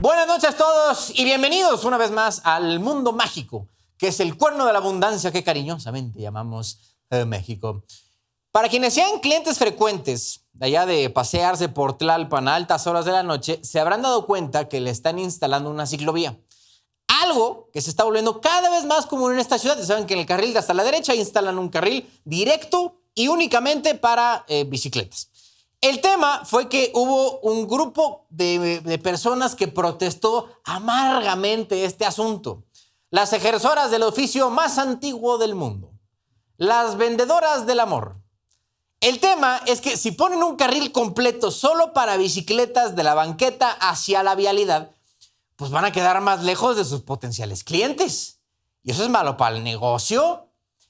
Buenas noches a todos y bienvenidos una vez más al mundo mágico, que es el cuerno de la abundancia que cariñosamente llamamos México. Para quienes sean clientes frecuentes de allá de pasearse por Tlalpan a altas horas de la noche, se habrán dado cuenta que le están instalando una ciclovía. Algo que se está volviendo cada vez más común en esta ciudad. Ya saben que en el carril de hasta la derecha instalan un carril directo y únicamente para bicicletas. El tema fue que hubo un grupo de personas que protestó amargamente este asunto. Las ejercedoras del oficio más antiguo del mundo. Las vendedoras del amor. El tema es que si ponen un carril completo solo para bicicletas de la banqueta hacia la vialidad, pues van a quedar más lejos de sus potenciales clientes. Y eso es malo para el negocio.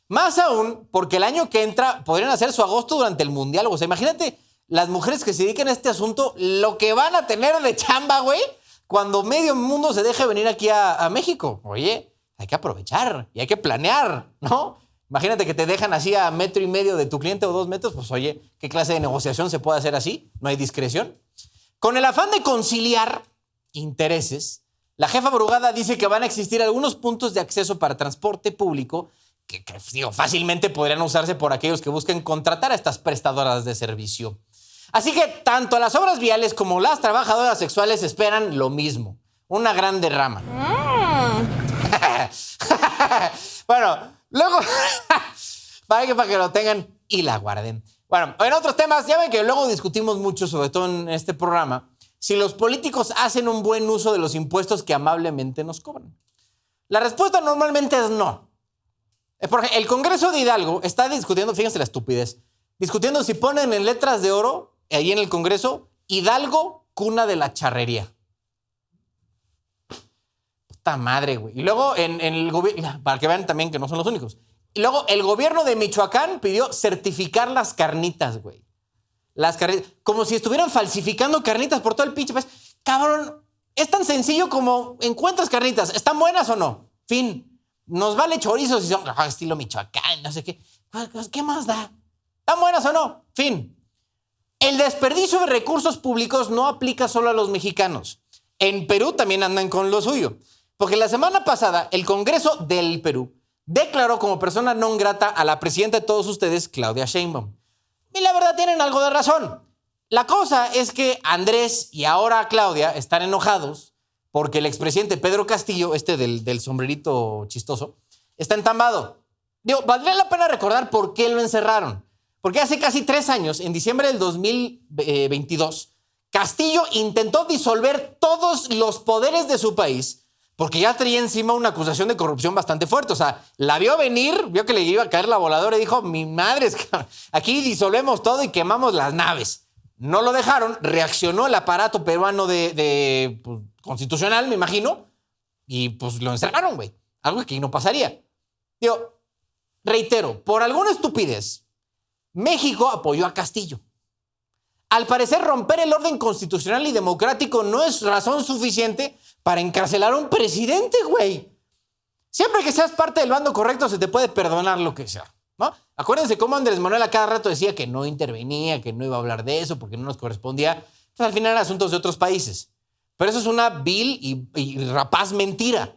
Más aún porque el año que entra podrían hacer su agosto durante el Mundial. O sea, imagínate las mujeres que se dedican a este asunto, lo que van a tener de chamba, güey, cuando medio mundo se deje venir aquí a México. Oye, hay que aprovechar y hay que planear, ¿no? Imagínate que te dejan así a 1.5 metros de tu cliente o 2 metros, pues oye, ¿qué clase de negociación se puede hacer así? ¿No hay discreción? Con el afán de conciliar intereses, la jefa Brugada dice que van a existir algunos puntos de acceso para transporte público que digo, fácilmente podrían usarse por aquellos que busquen contratar a estas prestadoras de servicio. Así que tanto las obras viales como las trabajadoras sexuales esperan lo mismo, una gran derrama. Bueno, luego, para que lo tengan y la guarden. Bueno, en otros temas, ya ven que luego discutimos mucho, sobre todo en este programa, si los políticos hacen un buen uso de los impuestos que amablemente nos cobran. La respuesta normalmente es no. Por ejemplo, el Congreso de Hidalgo está discutiendo, fíjense la estupidez, discutiendo si ponen en letras de oro, ahí en el Congreso, Hidalgo, cuna de la charrería. Puta madre, güey. Y luego en el gobierno, para que vean también que no son los únicos. Y luego el gobierno de Michoacán pidió certificar las carnitas, güey. Las carnitas, como si estuvieran falsificando carnitas por todo el pinche país. Cabrón, es tan sencillo como encuentras carnitas. ¿Están buenas o no? Fin. Nos vale chorizo si son estilo Michoacán, no sé qué. ¿Qué más da? ¿Están buenas o no? Fin. El desperdicio de recursos públicos no aplica solo a los mexicanos. En Perú también andan con lo suyo. Porque la semana pasada, el Congreso del Perú declaró como persona non grata a la presidenta de todos ustedes, Claudia Sheinbaum. Y la verdad tienen algo de razón. La cosa es que Andrés y ahora Claudia están enojados porque el expresidente Pedro Castillo, del sombrerito chistoso, está entambado. Digo, valdría la pena recordar por qué lo encerraron. Porque hace casi 3 años, en diciembre del 2022, Castillo intentó disolver todos los poderes de su país porque ya traía encima una acusación de corrupción bastante fuerte. O sea, la vio venir, vio que le iba a caer la voladora y dijo, mi madre, aquí disolvemos todo y quemamos las naves. No lo dejaron, reaccionó el aparato peruano pues, constitucional, me imagino, y pues lo encerraron, güey. Algo que aquí no pasaría. Digo, reitero, por alguna estupidez, México apoyó a Castillo. Al parecer, romper el orden constitucional y democrático no es razón suficiente para encarcelar a un presidente, güey. Siempre que seas parte del bando correcto, se te puede perdonar lo que sea, ¿no? Acuérdense cómo Andrés Manuel a cada rato decía que no intervenía, que no iba a hablar de eso porque no nos correspondía. Pues al final eran asuntos de otros países. Pero eso es una vil y rapaz mentira.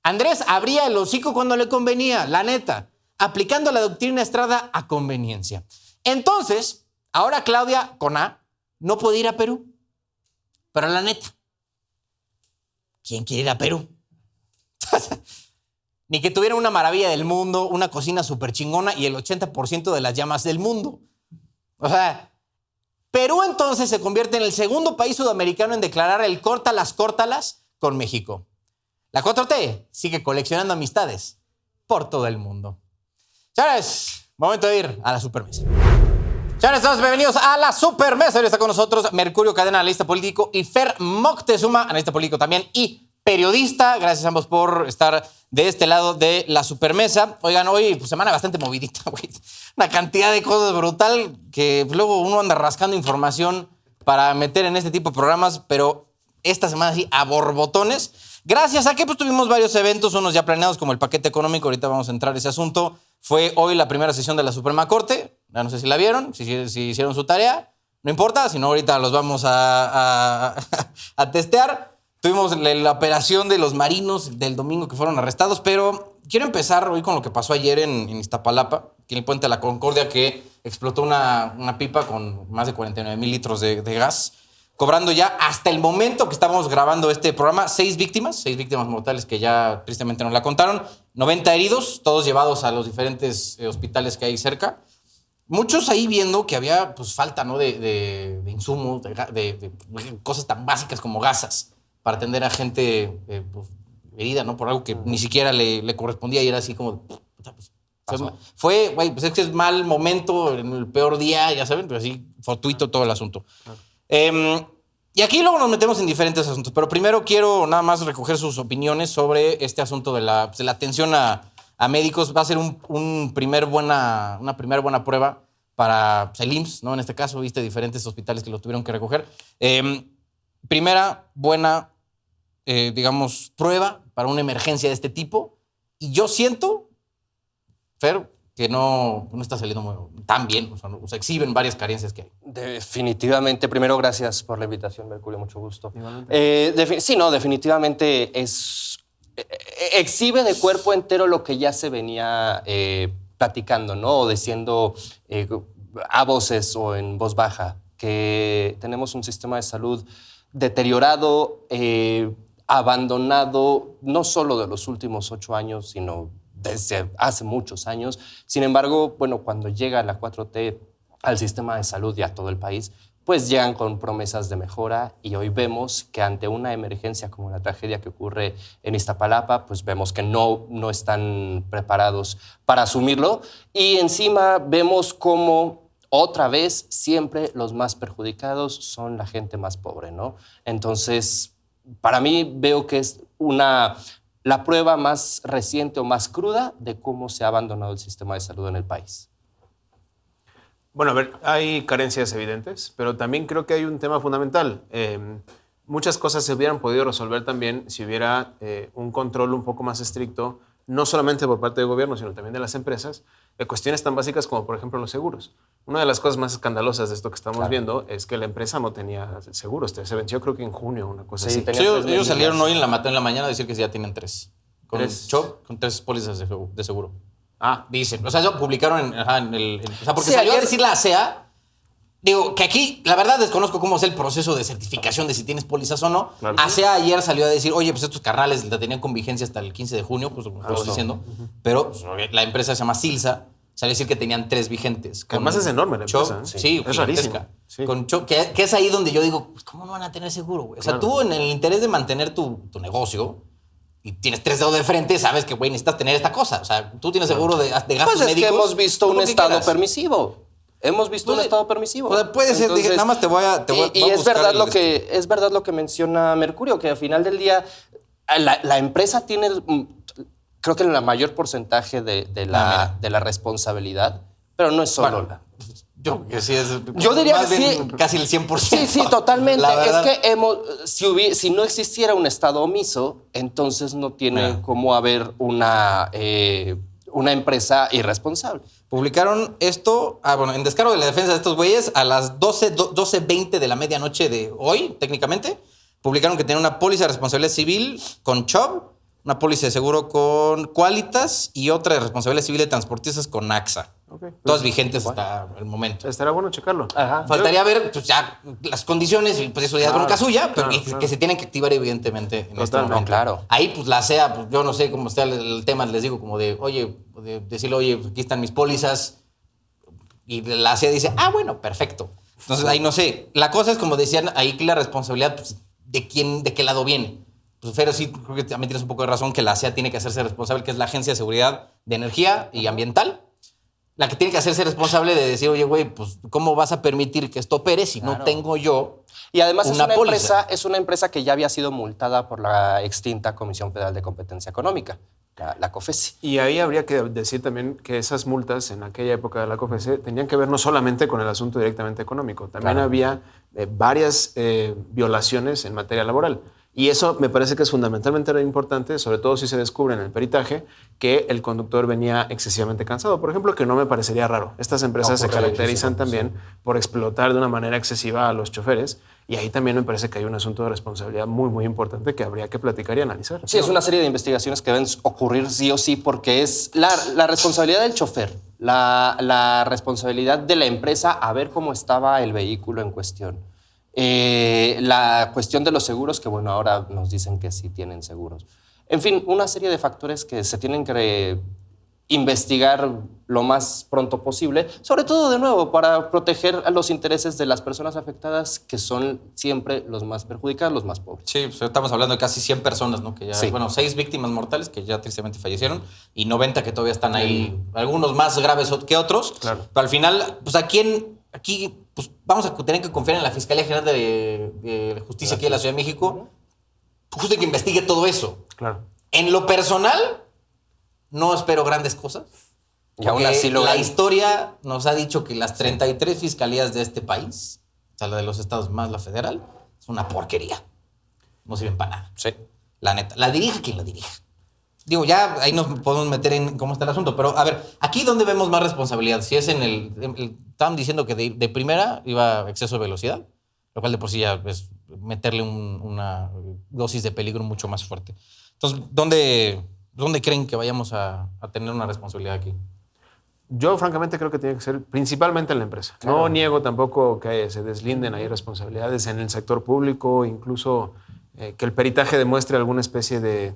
Andrés abría el hocico cuando le convenía, la neta, aplicando la doctrina Estrada a conveniencia. Entonces, ahora Claudia, con A, no puede ir a Perú. Pero la neta, ¿quién quiere ir a Perú? Ni que tuviera una maravilla del mundo, una cocina súper chingona y el 80% de las llamas del mundo. O sea, Perú entonces se convierte en el segundo país sudamericano en declarar el córtalas con México. La 4T sigue coleccionando amistades por todo el mundo. Señores, momento de ir a la supermesa. Señores, todos bienvenidos a la supermesa. Hoy está con nosotros Mercurio Cadena, analista político, y Fer Moctezuma, analista político también y periodista. Gracias a ambos por estar de este lado de la supermesa. Oigan, hoy pues, semana bastante movidita, güey. Una cantidad de cosas brutal que luego uno anda rascando información para meter en este tipo de programas, pero esta semana sí a borbotones. Gracias a que pues, tuvimos varios eventos, unos ya planeados como el paquete económico, ahorita vamos a entrar a ese asunto. Fue hoy la primera sesión de la Suprema Corte, ya no sé si la vieron, si hicieron su tarea, no importa, si no ahorita los vamos a testear. Tuvimos la operación de los marinos del domingo que fueron arrestados, pero quiero empezar hoy con lo que pasó ayer en Iztapalapa, que en el Puente de la Concordia, que explotó una pipa con más de 49,000 litros de gas, cobrando ya hasta el momento que estábamos grabando este programa 6 víctimas mortales que ya tristemente nos la contaron, 90 heridos, todos llevados a los diferentes hospitales que hay cerca. Muchos ahí viendo que había pues, falta, ¿no? de insumos, de cosas tan básicas como gasas para atender a gente pues, herida, ¿no? Por algo que ni siquiera le correspondía y era así como... Pues, fue, güey, pues es que es mal momento, en el peor día, ya saben, pero así fortuito todo el asunto. Y aquí luego nos metemos en diferentes asuntos, pero primero quiero nada más recoger sus opiniones sobre este asunto de la atención a médicos. Va a ser una primera buena prueba para pues, el IMSS, ¿no? En este caso, viste diferentes hospitales que lo tuvieron que recoger. Primera buena, digamos, prueba para una emergencia de este tipo. Y yo siento, Fer, que no está saliendo tan bien. O sea, exhiben varias carencias que hay. Definitivamente. Primero, gracias por la invitación, Mercurio. Mucho gusto. Definitivamente exhibe de cuerpo entero lo que ya se venía platicando, ¿no? O diciendo a voces o en voz baja, que tenemos un sistema de salud deteriorado, abandonado, no solo de los últimos 8 años, sino desde hace muchos años. Sin embargo, bueno, cuando llega la 4T al sistema de salud y a todo el país, pues llegan con promesas de mejora y hoy vemos que ante una emergencia como la tragedia que ocurre en Iztapalapa, pues vemos que no están preparados para asumirlo y encima vemos cómo otra vez siempre los más perjudicados son la gente más pobre, ¿no? Entonces, para mí veo que es la prueba más reciente o más cruda de cómo se ha abandonado el sistema de salud en el país. Bueno, a ver, hay carencias evidentes, pero también creo que hay un tema fundamental. Muchas cosas se hubieran podido resolver también si hubiera un control un poco más estricto, no solamente por parte del gobierno, sino también de las empresas, de cuestiones tan básicas como, por ejemplo, los seguros. Una de las cosas más escandalosas de esto que estamos viendo es que la empresa no tenía seguros. Se venció creo que en junio, una cosa así. Ellos salieron hoy en la mañana a decir que ya tienen 3. Con 3 pólizas de seguro. Dicen. O sea, ellos publicaron en el... O sea, porque salió a decir la ASEA... Digo, que aquí, la verdad, desconozco cómo es el proceso de certificación de si tienes pólizas o no. Claro. ASEA ayer salió a decir, oye, pues estos carnales la tenían con vigencia hasta el 15 de junio, pues como estamos diciendo. Pero pues, la empresa se llama Silsa, salió a decir que tenían 3 vigentes. Además es enorme la empresa. Sí, es rarísimo. Sí. Que es ahí donde yo digo, pues, ¿cómo no van a tener seguro, güey? O sea, tú en el interés de mantener tu negocio... y tienes 3 dedos de frente, sabes que, güey, necesitas tener esta cosa. O sea, tú tienes seguro de gastos médicos. Pues es que hemos visto un estado permisivo. Hemos visto un estado permisivo. O sea, puede ser, dije, nada más te voy a y es verdad lo que menciona Mercurio, que al final del día la empresa tiene, creo que el mayor porcentaje de la responsabilidad, pero no es solo Yo diría que sí. Casi el 100%. Sí, totalmente. Es que si no existiera un Estado omiso, entonces no tiene cómo haber una empresa irresponsable. Publicaron esto, en descargo de la defensa de estos güeyes, a las 12:20 de la medianoche de hoy, técnicamente, publicaron que tenían una póliza de responsabilidad civil con Chubb, una póliza de seguro con Qualitas y otra de responsabilidad civil de transportistas con AXA. Todas vigentes hasta el momento. Estará bueno checarlo. Faltaría ver pues, ya las condiciones, y pues eso ya es bronca suya, pero que se tienen que activar evidentemente en este momento. Claro. Ahí pues la SEA, pues, yo no sé cómo está el tema, les digo como de, oye, decirle, oye, aquí están mis pólizas, y la SEA dice, bueno, perfecto. Entonces ahí no sé. La cosa es como decían, ahí que la responsabilidad pues, de qué lado viene. Pues Fer, sí, creo que también tienes un poco de razón que la SEA tiene que hacerse responsable, que es la Agencia de Seguridad de Energía y Ambiental, la que tiene que hacerse responsable de decir, oye, güey, pues, ¿cómo vas a permitir que esto opere si no tengo yo y además una póliza? Es una empresa que ya había sido multada por la extinta Comisión Federal de Competencia Económica, la COFESE. Y ahí habría que decir también que esas multas en aquella época de la COFESE tenían que ver no solamente con el asunto directamente económico, también había varias violaciones en materia laboral. Y eso me parece que es fundamentalmente importante, sobre todo si se descubre en el peritaje que el conductor venía excesivamente cansado. Por ejemplo, que no me parecería raro. Estas empresas se caracterizan también por explotar de una manera excesiva a los choferes Y ahí también me parece que hay un asunto de responsabilidad muy, muy importante que habría que platicar y analizar. Sí, es una serie de investigaciones que deben ocurrir sí o sí porque es la responsabilidad del chofer, la responsabilidad de la empresa a ver cómo estaba el vehículo en cuestión. La cuestión de los seguros, que bueno, ahora nos dicen que sí tienen seguros. En fin, una serie de factores que se tienen que investigar lo más pronto posible, sobre todo, de nuevo, para proteger a los intereses de las personas afectadas, que son siempre los más perjudicados, los más pobres. Sí, pues estamos hablando de casi 100 personas, ¿no? Que ya, Sí. bueno, 6 víctimas mortales que ya tristemente fallecieron y 90 que todavía están ahí, algunos más graves que otros. Claro. Pero al final, pues aquí pues, vamos a tener que confiar en la Fiscalía General de Justicia aquí de la Ciudad de México, justo que investigue todo eso. Claro. En lo personal, no espero grandes cosas. Y aún porque así la historia nos ha dicho que las 33 fiscalías de este país, o sea, la de los estados más la federal, es una porquería. No sirven para nada. Sí. La neta. La dirija quien la dirija. Digo, ya ahí nos podemos meter en cómo está el asunto. Pero, a ver, aquí ¿dónde vemos más responsabilidad? Si es estaban diciendo que de primera iba a exceso de velocidad, lo cual de por sí ya es meterle una dosis de peligro mucho más fuerte. Entonces, ¿dónde creen que vayamos a tener una responsabilidad aquí? Yo, francamente, creo que tiene que ser principalmente en la empresa. Claro. No niego tampoco que se deslinden ahí responsabilidades en el sector público, incluso que el peritaje demuestre alguna especie de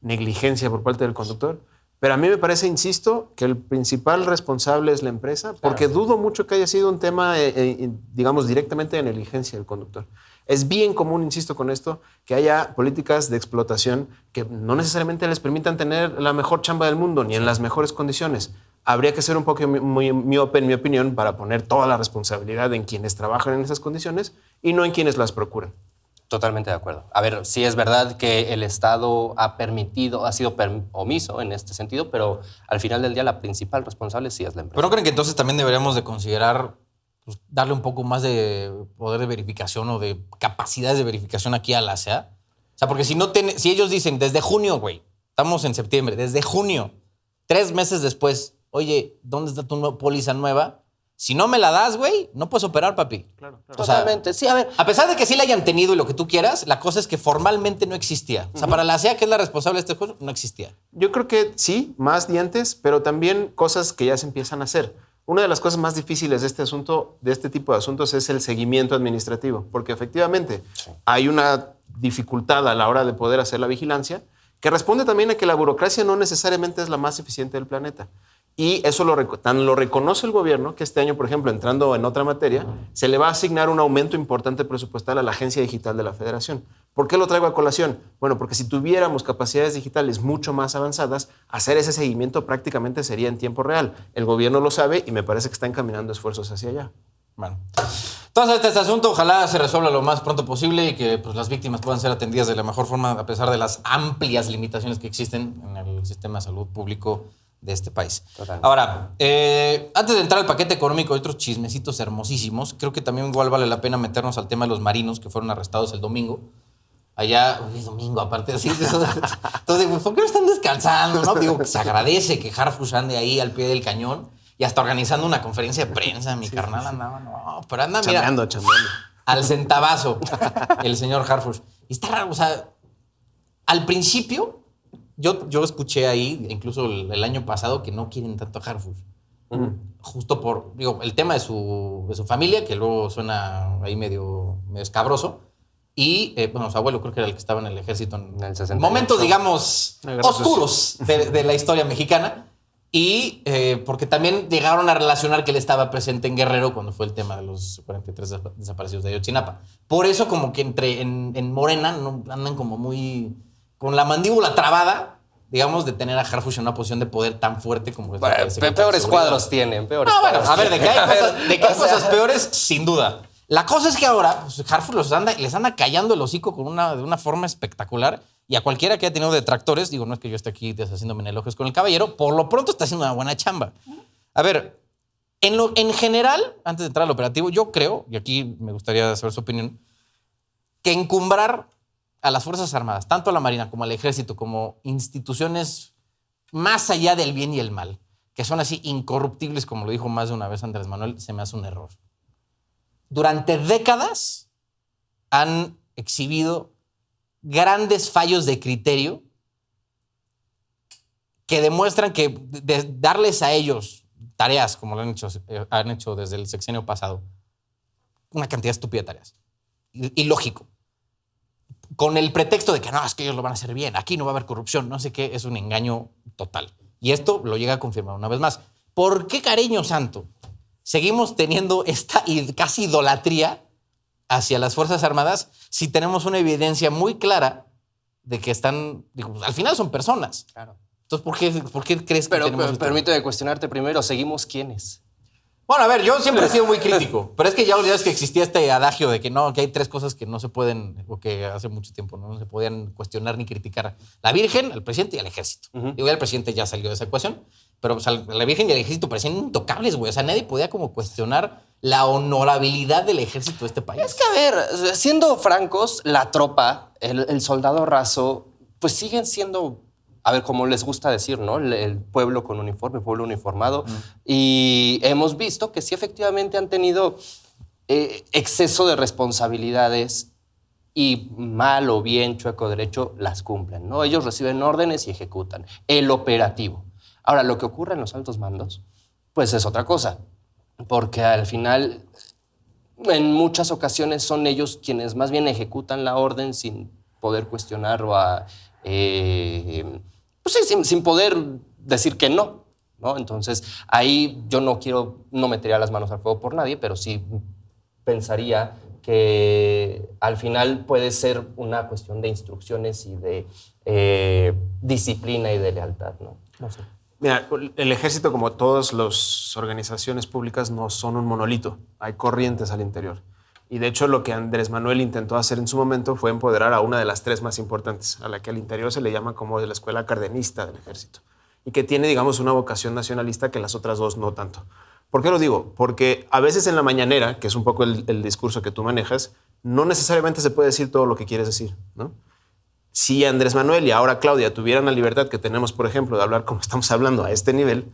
negligencia por parte del conductor. Pero a mí me parece, insisto, que el principal responsable es la empresa, porque dudo mucho que haya sido un tema, digamos, directamente de negligencia del conductor. Es bien común, insisto con esto, que haya políticas de explotación que no necesariamente les permitan tener la mejor chamba del mundo ni en las mejores condiciones. Habría que ser un poco muy miope, en mi opinión, para poner toda la responsabilidad en quienes trabajan en esas condiciones y no en quienes las procuran. Totalmente de acuerdo. A ver, sí es verdad que el Estado ha sido omiso en este sentido, pero al final del día la principal responsable sí es la empresa. ¿Pero no creen que entonces también deberíamos de considerar pues, darle un poco más de poder de verificación o de capacidades de verificación aquí a la SEA? O sea, porque si ellos dicen desde junio, güey, estamos en septiembre, desde junio, 3 meses después, oye, ¿dónde está tu póliza nueva? Si no me la das, güey, no puedes operar, papi. Claro. O sea, Totalmente. Sí, a ver. a pesar de que sí la hayan tenido y lo que tú quieras, la cosa es que formalmente no existía. O sea, para la SEA, que es la responsable de este juego, no existía. Yo creo que sí, más dientes, pero también cosas que ya se empiezan a hacer. Una de las cosas más difíciles de este asunto, de este tipo de asuntos, es el seguimiento administrativo, porque efectivamente hay una dificultad a la hora de poder hacer la vigilancia, que responde también a que la burocracia no necesariamente es la más eficiente del planeta. Y eso tan lo reconoce el gobierno que este año, por ejemplo, entrando en otra materia, se le va a asignar un aumento importante presupuestal a la Agencia Digital de la Federación. ¿Por qué lo traigo a colación? Bueno, porque si tuviéramos capacidades digitales mucho más avanzadas, hacer ese seguimiento prácticamente sería en tiempo real. El gobierno lo sabe y me parece que está encaminando esfuerzos hacia allá. Bueno. Entonces, este asunto ojalá se resuelva lo más pronto posible y que pues, las víctimas puedan ser atendidas de la mejor forma a pesar de las amplias limitaciones que existen en el sistema de salud público de este país. Totalmente. Ahora, antes de entrar al paquete económico y otros chismecitos hermosísimos, creo que también igual vale la pena meternos al tema de los marinos que fueron arrestados el domingo. Allá, es domingo aparte, así. Entonces, pues, ¿por qué no están descansando? ¿No? Digo, que se agradece que Harfush ande ahí al pie del cañón y hasta organizando una conferencia de prensa. Mi carnal andaba, no, pero anda, mira, Chambeando. al centavazo, el señor Harfush. Y está raro, o sea, al principio, yo escuché ahí, incluso el año pasado, que no quieren tanto a Harfush. Justo por, digo, el tema de su familia, que luego suena ahí medio escabroso. Y, bueno, su abuelo creo que era el que estaba en el ejército en el 68. momentos, digamos, Gracias. oscuros de la historia mexicana. Y porque también llegaron a relacionar que él estaba presente en Guerrero cuando fue el tema de los 43 desaparecidos de Ayotzinapa. Por eso como que en Morena no, andan como muy con la mandíbula trabada, digamos, de tener a Harfush en una posición de poder tan fuerte como es la Bueno, de secretario de peores Seguridad. cuadros tienen, peores No, bueno, cuadros a ver, de que tienen. hay cosas peores, sin duda. La cosa es que ahora pues, Harfush les anda callando el hocico de una forma espectacular. Y a cualquiera que haya tenido detractores, digo, no es que yo esté aquí deshaciéndome en elogios con el caballero, por lo pronto está haciendo una buena chamba. A ver, en general, antes de entrar al operativo, yo creo, y aquí me gustaría saber su opinión, que encumbrar a las Fuerzas Armadas, tanto a la Marina como al Ejército, como instituciones más allá del bien y el mal, que son así incorruptibles, como lo dijo más de una vez Andrés Manuel, se me hace un error. Durante décadas, han exhibido grandes fallos de criterio que demuestran que darles a ellos tareas, como lo han hecho desde el sexenio pasado, una cantidad estúpida de tareas, ilógico, con el pretexto de que no, es que ellos lo van a hacer bien, aquí no va a haber corrupción, no sé qué, es un engaño total. Y esto lo llega a confirmar una vez más. ¿Por qué, cariño santo, seguimos teniendo esta casi idolatría hacia las Fuerzas Armadas si tenemos una evidencia muy clara de que están, digo, al final son personas? Claro. Entonces, ¿por qué crees que Pero tenemos esto? permíteme cuestionarte primero, ¿seguimos quiénes? Bueno, a ver, yo siempre he sido muy crítico, pero es que ya es que existía este adagio de que no, que hay tres cosas que no se pueden, o que hace mucho tiempo no se podían cuestionar ni criticar: la Virgen, al presidente y al ejército. Digo, ya el presidente ya salió de esa ecuación, pero pues, la Virgen y el ejército parecían intocables, güey. O sea, nadie podía como cuestionar la honorabilidad del ejército de este país. Es que, a ver, siendo francos, la tropa, el soldado raso, pues siguen siendo, a ver, como les gusta decir, ¿no? El pueblo con uniforme, el pueblo uniformado. Y hemos visto que sí efectivamente han tenido exceso de responsabilidades y mal o bien, chueco derecho, las cumplen, ¿no? Ellos reciben órdenes y ejecutan. El operativo. Ahora, lo que ocurre en los altos mandos, pues es otra cosa. Porque al final, en muchas ocasiones son ellos quienes más bien ejecutan la orden sin poder cuestionar o pues sí, sin poder decir que no, ¿no? Entonces, ahí yo no metería las manos al fuego por nadie, pero sí pensaría que al final puede ser una cuestión de instrucciones y de disciplina y de lealtad, ¿no? No sé. Mira, el ejército, como todas las organizaciones públicas, no son un monolito. Hay corrientes al interior. Y de hecho, lo que Andrés Manuel intentó hacer en su momento fue empoderar a una de las tres más importantes, a la que al interior se le llama como de la escuela cardenista del ejército, y que tiene, digamos, una vocación nacionalista que las otras dos no tanto. ¿Por qué lo digo? Porque a veces en la mañanera, que es un poco el discurso que tú manejas, no necesariamente se puede decir todo lo que quieres decir, ¿no? Si Andrés Manuel y ahora Claudia tuvieran la libertad que tenemos, por ejemplo, de hablar como estamos hablando a este nivel,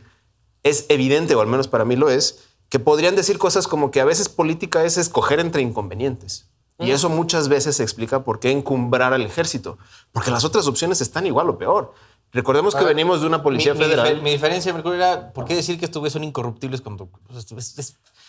es evidente, o al menos para mí lo es, que podrían decir cosas como que a veces política es escoger entre inconvenientes. Y eso muchas veces se explica por qué encumbrar al ejército, porque las otras opciones están igual o peor. Recordemos que venimos de una policía federal. Mi diferencia, Mercurio, era ¿por qué decir que estos güeyes son incorruptibles cuando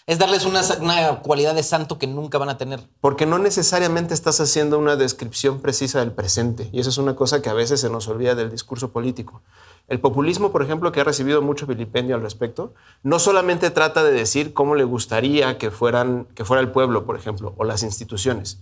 es darles una cualidad de santo que nunca van a tener? Porque no necesariamente estás haciendo una descripción precisa del presente. Y eso es una cosa que a veces se nos olvida del discurso político. El populismo, por ejemplo, que ha recibido mucho vilipendio al respecto, no solamente trata de decir cómo le gustaría que fuera el pueblo, por ejemplo, o las instituciones,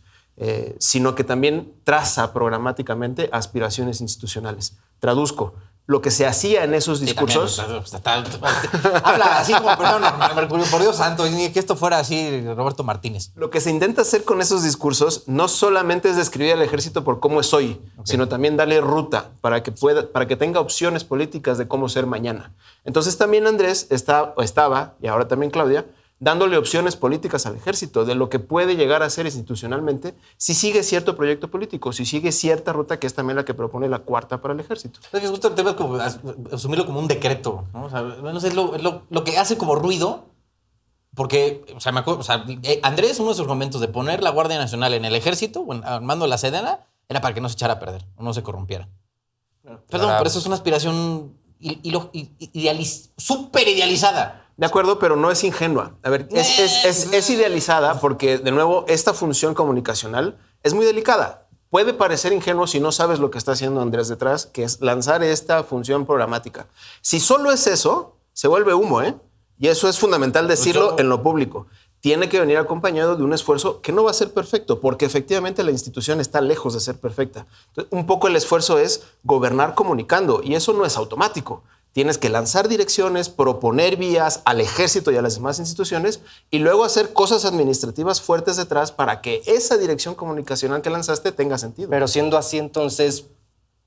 sino que también traza programáticamente aspiraciones institucionales. Traduzco. Lo que se hacía en esos discursos... Habla así como persona normal, Mercurio, por Dios santo, ni que esto fuera así Roberto Martínez. Lo que se intenta hacer con esos discursos no solamente es describir al ejército por cómo es hoy, sino también darle ruta para que tenga opciones políticas de cómo ser mañana. Entonces también Andrés estaba, y ahora también Claudia, dándole opciones políticas al ejército de lo que puede llegar a ser institucionalmente si sigue cierto proyecto político, si sigue cierta ruta que es también la que propone la cuarta para el ejército. Es que justo el tema es como asumirlo como un decreto, ¿no? O sea, no sé, es lo que hace como ruido, porque, o sea, me acuerdo, o sea, Andrés, uno de sus argumentos de poner la Guardia Nacional en el ejército, o al mando de la Sedena, era para que no se echara a perder, o no se corrompiera. Perdón, pero eso es una aspiración súper idealizada. De acuerdo, pero no es ingenua. A ver, es idealizada porque, de nuevo, esta función comunicacional es muy delicada. Puede parecer ingenuo si no sabes lo que está haciendo Andrés detrás, que es lanzar esta función programática. Si solo es eso, se vuelve humo, ¿eh? Y eso es fundamental decirlo en lo público. Tiene que venir acompañado de un esfuerzo que no va a ser perfecto, porque efectivamente la institución está lejos de ser perfecta. Entonces, un poco el esfuerzo es gobernar comunicando, y eso no es automático. Tienes que lanzar direcciones, proponer vías al ejército y a las demás instituciones y luego hacer cosas administrativas fuertes detrás para que esa dirección comunicacional que lanzaste tenga sentido. Pero siendo así, entonces,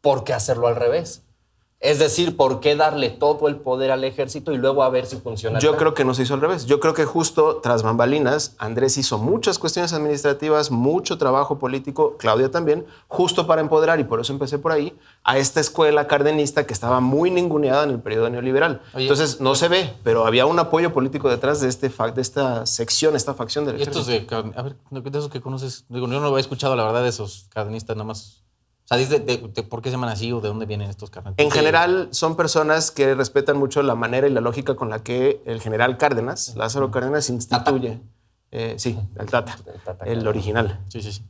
¿por qué hacerlo al revés? Es decir, ¿por qué darle todo el poder al ejército y luego a ver si funciona? Yo creo que no se hizo al revés. Yo creo que justo tras bambalinas, Andrés hizo muchas cuestiones administrativas, mucho trabajo político, Claudia también, justo para empoderar, y por eso empecé por ahí, a esta escuela cardenista que estaba muy ninguneada en el periodo neoliberal. Oye, entonces, no se ve, pero había un apoyo político detrás de, de esta sección, esta facción del Y estos ejército. a ver, de esos que conoces, digo, yo no había escuchado la verdad de esos cardenistas nada más. O sea, dices de por qué se llaman así o de dónde vienen estos cardenistas. En general, son personas que respetan mucho la manera y la lógica con la que el general Cárdenas, Lázaro Cárdenas, instituye. Sí, el Tata, el original. Sí, sí, sí.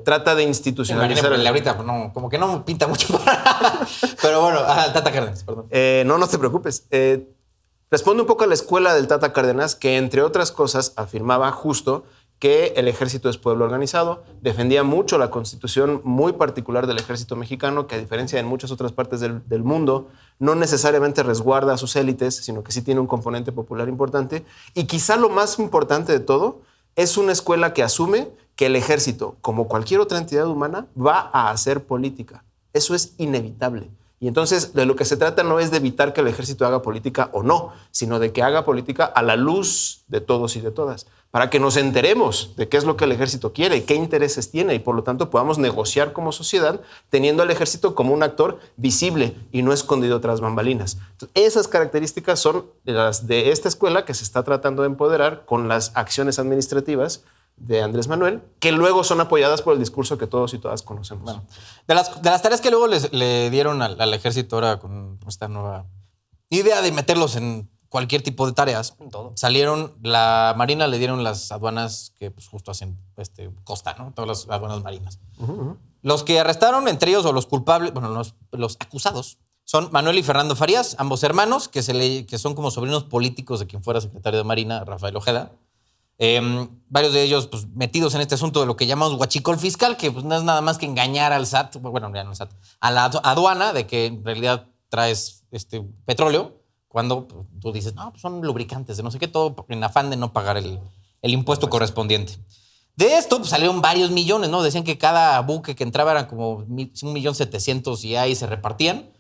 Trata de Me institucionalizar. imaginé, pero ahorita pues, no, como que no pinta mucho para nada. Pero bueno, el Tata Cárdenas, perdón. No te preocupes. Responde un poco a la escuela del Tata Cárdenas, que entre otras cosas afirmaba justo que el ejército es pueblo organizado, defendía mucho la constitución muy particular del ejército mexicano, que a diferencia de muchas otras partes del mundo, no necesariamente resguarda a sus élites, sino que sí tiene un componente popular importante. Y quizá lo más importante de todo, es una escuela que asume que el ejército, como cualquier otra entidad humana, va a hacer política. Eso es inevitable. Y entonces de lo que se trata no es de evitar que el ejército haga política o no, sino de que haga política a la luz de todos y de todas, para que nos enteremos de qué es lo que el ejército quiere, qué intereses tiene y por lo tanto podamos negociar como sociedad teniendo al ejército como un actor visible y no escondido tras bambalinas. Entonces, esas características son las de esta escuela que se está tratando de empoderar con las acciones administrativas de Andrés Manuel, que luego son apoyadas por el discurso que todos y todas conocemos. Bueno, de las tareas que luego le dieron al ejército ahora con esta nueva idea de meterlos en cualquier tipo de tareas, Todo. salieron, la Marina le dieron las aduanas que pues, justo hacen costa, ¿no? Todas las aduanas marinas. Los que arrestaron, entre ellos, o los culpables, bueno, los acusados, son Manuel y Fernando Farías, ambos hermanos, que son como sobrinos políticos de quien fuera secretario de Marina, Rafael Ojeda. Varios de ellos pues, metidos en este asunto de lo que llamamos huachicol fiscal, que pues, no es nada más que engañar al SAT, bueno, no al SAT, a la aduana de que en realidad traes petróleo, cuando pues, tú dices, no, pues son lubricantes, de no sé qué, todo en afán de no pagar el impuesto correspondiente. De esto pues, salieron varios millones, ¿no? Decían que cada buque que entraba eran como 1.700.000 y ahí se repartían.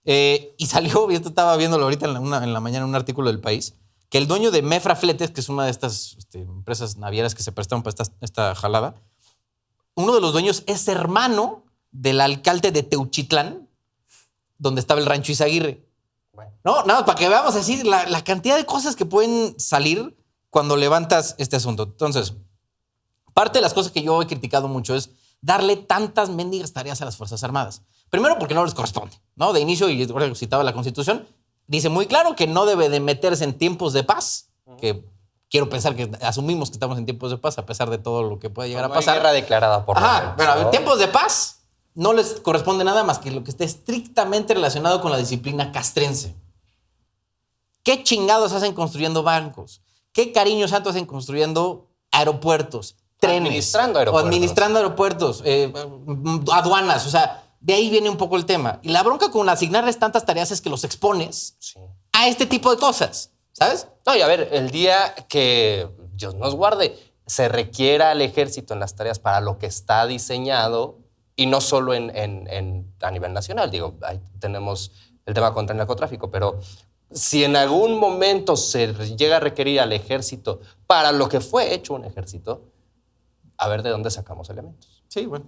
Y salió, y esto estaba viéndolo ahorita en la mañana en un artículo del País, que el dueño de Mefra Fletes, que es una de estas empresas navieras que se prestaron para esta jalada, uno de los dueños es hermano del alcalde de Teuchitlán, donde estaba el rancho Izaguirre. Bueno. No, nada, para que veamos así la cantidad de cosas que pueden salir cuando levantas este asunto. Entonces, parte de las cosas que yo he criticado mucho es darle tantas mendigas tareas a las Fuerzas Armadas. Primero, porque no les corresponde, ¿no? De inicio, y ahora citaba la Constitución, dice muy claro que no debe de meterse en tiempos de paz, que quiero pensar que asumimos que estamos en tiempos de paz a pesar de todo lo que puede llegar a pasar. Guerra declarada por Ajá, Roberto. pero en tiempos de paz no les corresponde nada más que lo que esté estrictamente relacionado con la disciplina castrense. ¿Qué chingados hacen construyendo bancos? ¿Qué cariño santo hacen construyendo aeropuertos, trenes? Administrando aeropuertos. O administrando aeropuertos, aduanas, o sea, de ahí viene un poco el tema. Y la bronca con asignarles tantas tareas es que los expones Sí. a este tipo de cosas, ¿sabes? No, y a ver, el día que Dios nos guarde, se requiera al ejército en las tareas para lo que está diseñado, y no solo a nivel nacional, digo, ahí tenemos el tema contra el narcotráfico, pero si en algún momento se llega a requerir al ejército para lo que fue hecho un ejército, a ver de dónde sacamos elementos. Sí, bueno.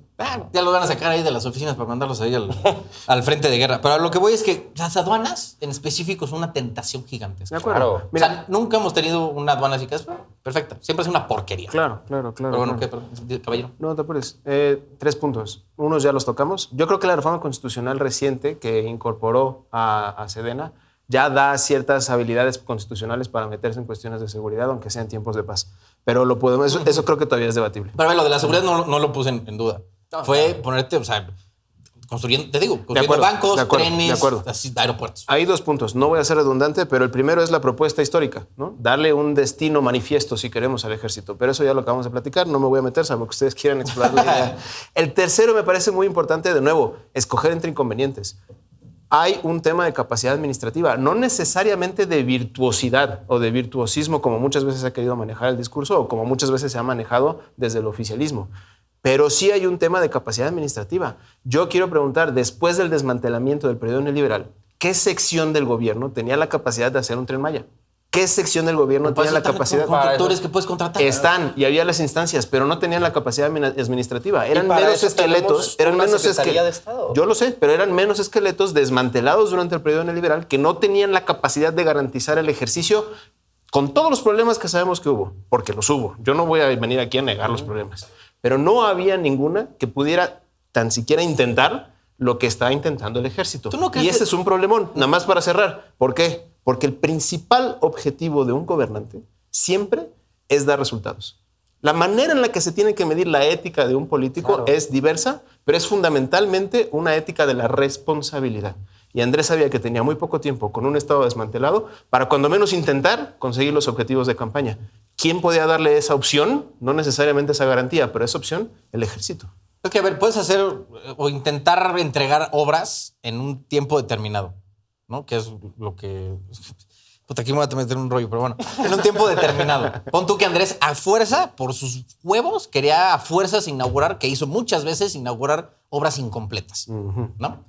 Ya lo van a sacar ahí de las oficinas para mandarlos ahí al frente de guerra. Pero lo que voy es que las aduanas en específico son una tentación gigantesca. De acuerdo. Claro. Mira, O sea, nunca hemos tenido una aduana así que es perfecta. Siempre es una porquería. claro. Pero bueno, claro. ¿qué? Perdón, caballero. No te apures. 3 puntos. Unos ya los tocamos. Yo creo que la reforma constitucional reciente que incorporó a Sedena ya da ciertas habilidades constitucionales para meterse en cuestiones de seguridad, aunque sean tiempos de paz. Pero lo podemos, eso creo que todavía es debatible. Pero a ver, lo de la seguridad no lo puse en duda. No, Fue claro. ponerte, o sea, construyendo, te digo, construyendo acuerdo, bancos, de acuerdo, trenes, de acuerdo. así, aeropuertos. Hay 2 puntos. No voy a ser redundante, pero el primero es la propuesta histórica, ¿no? Darle un destino manifiesto, si queremos, al ejército. Pero eso ya lo acabamos de platicar. No me voy a meter, salvo que ustedes quieran explorar la idea. El tercero me parece muy importante, de nuevo, escoger entre inconvenientes. Hay un tema de capacidad administrativa, no necesariamente de virtuosidad o de virtuosismo, como muchas veces se ha querido manejar el discurso o como muchas veces se ha manejado desde el oficialismo. Pero sí hay un tema de capacidad administrativa. Yo quiero preguntar, después del desmantelamiento del periodo neoliberal, ¿qué sección del gobierno tenía la capacidad de hacer un Tren Maya? ¿Qué sección del gobierno tenía la capacidad? Constructores que puedes contratar. Están, y había las instancias, pero no tenían la capacidad administrativa. Eran para menos eso esqueletos. tenemos Eran una menos Secretaría de Estado. Yo lo sé, pero eran menos esqueletos desmantelados durante el periodo neoliberal que no tenían la capacidad de garantizar el ejercicio con todos los problemas que sabemos que hubo, porque los hubo. Yo no voy a venir aquí a negar los problemas, pero no había ninguna que pudiera tan siquiera intentar lo que está intentando el ejército. ¿Tú no crees Y ese que- es un problemón, nada más para cerrar. ¿Por qué? Porque el principal objetivo de un gobernante siempre es dar resultados. La manera en la que se tiene que medir la ética de un político es diversa, pero es fundamentalmente una ética de la responsabilidad. Y Andrés sabía que tenía muy poco tiempo con un Estado desmantelado para cuando menos intentar conseguir los objetivos de campaña. ¿Quién podía darle esa opción? No necesariamente esa garantía, pero esa opción, el ejército. Ok, a ver, puedes hacer o intentar entregar obras en un tiempo determinado, ¿no? Que es lo que... Puta, aquí me voy a meter un rollo, pero bueno. En un tiempo determinado. Pon tú que Andrés, a fuerza, por sus huevos, quería a fuerzas inaugurar, que hizo muchas veces, inaugurar obras incompletas, ¿no?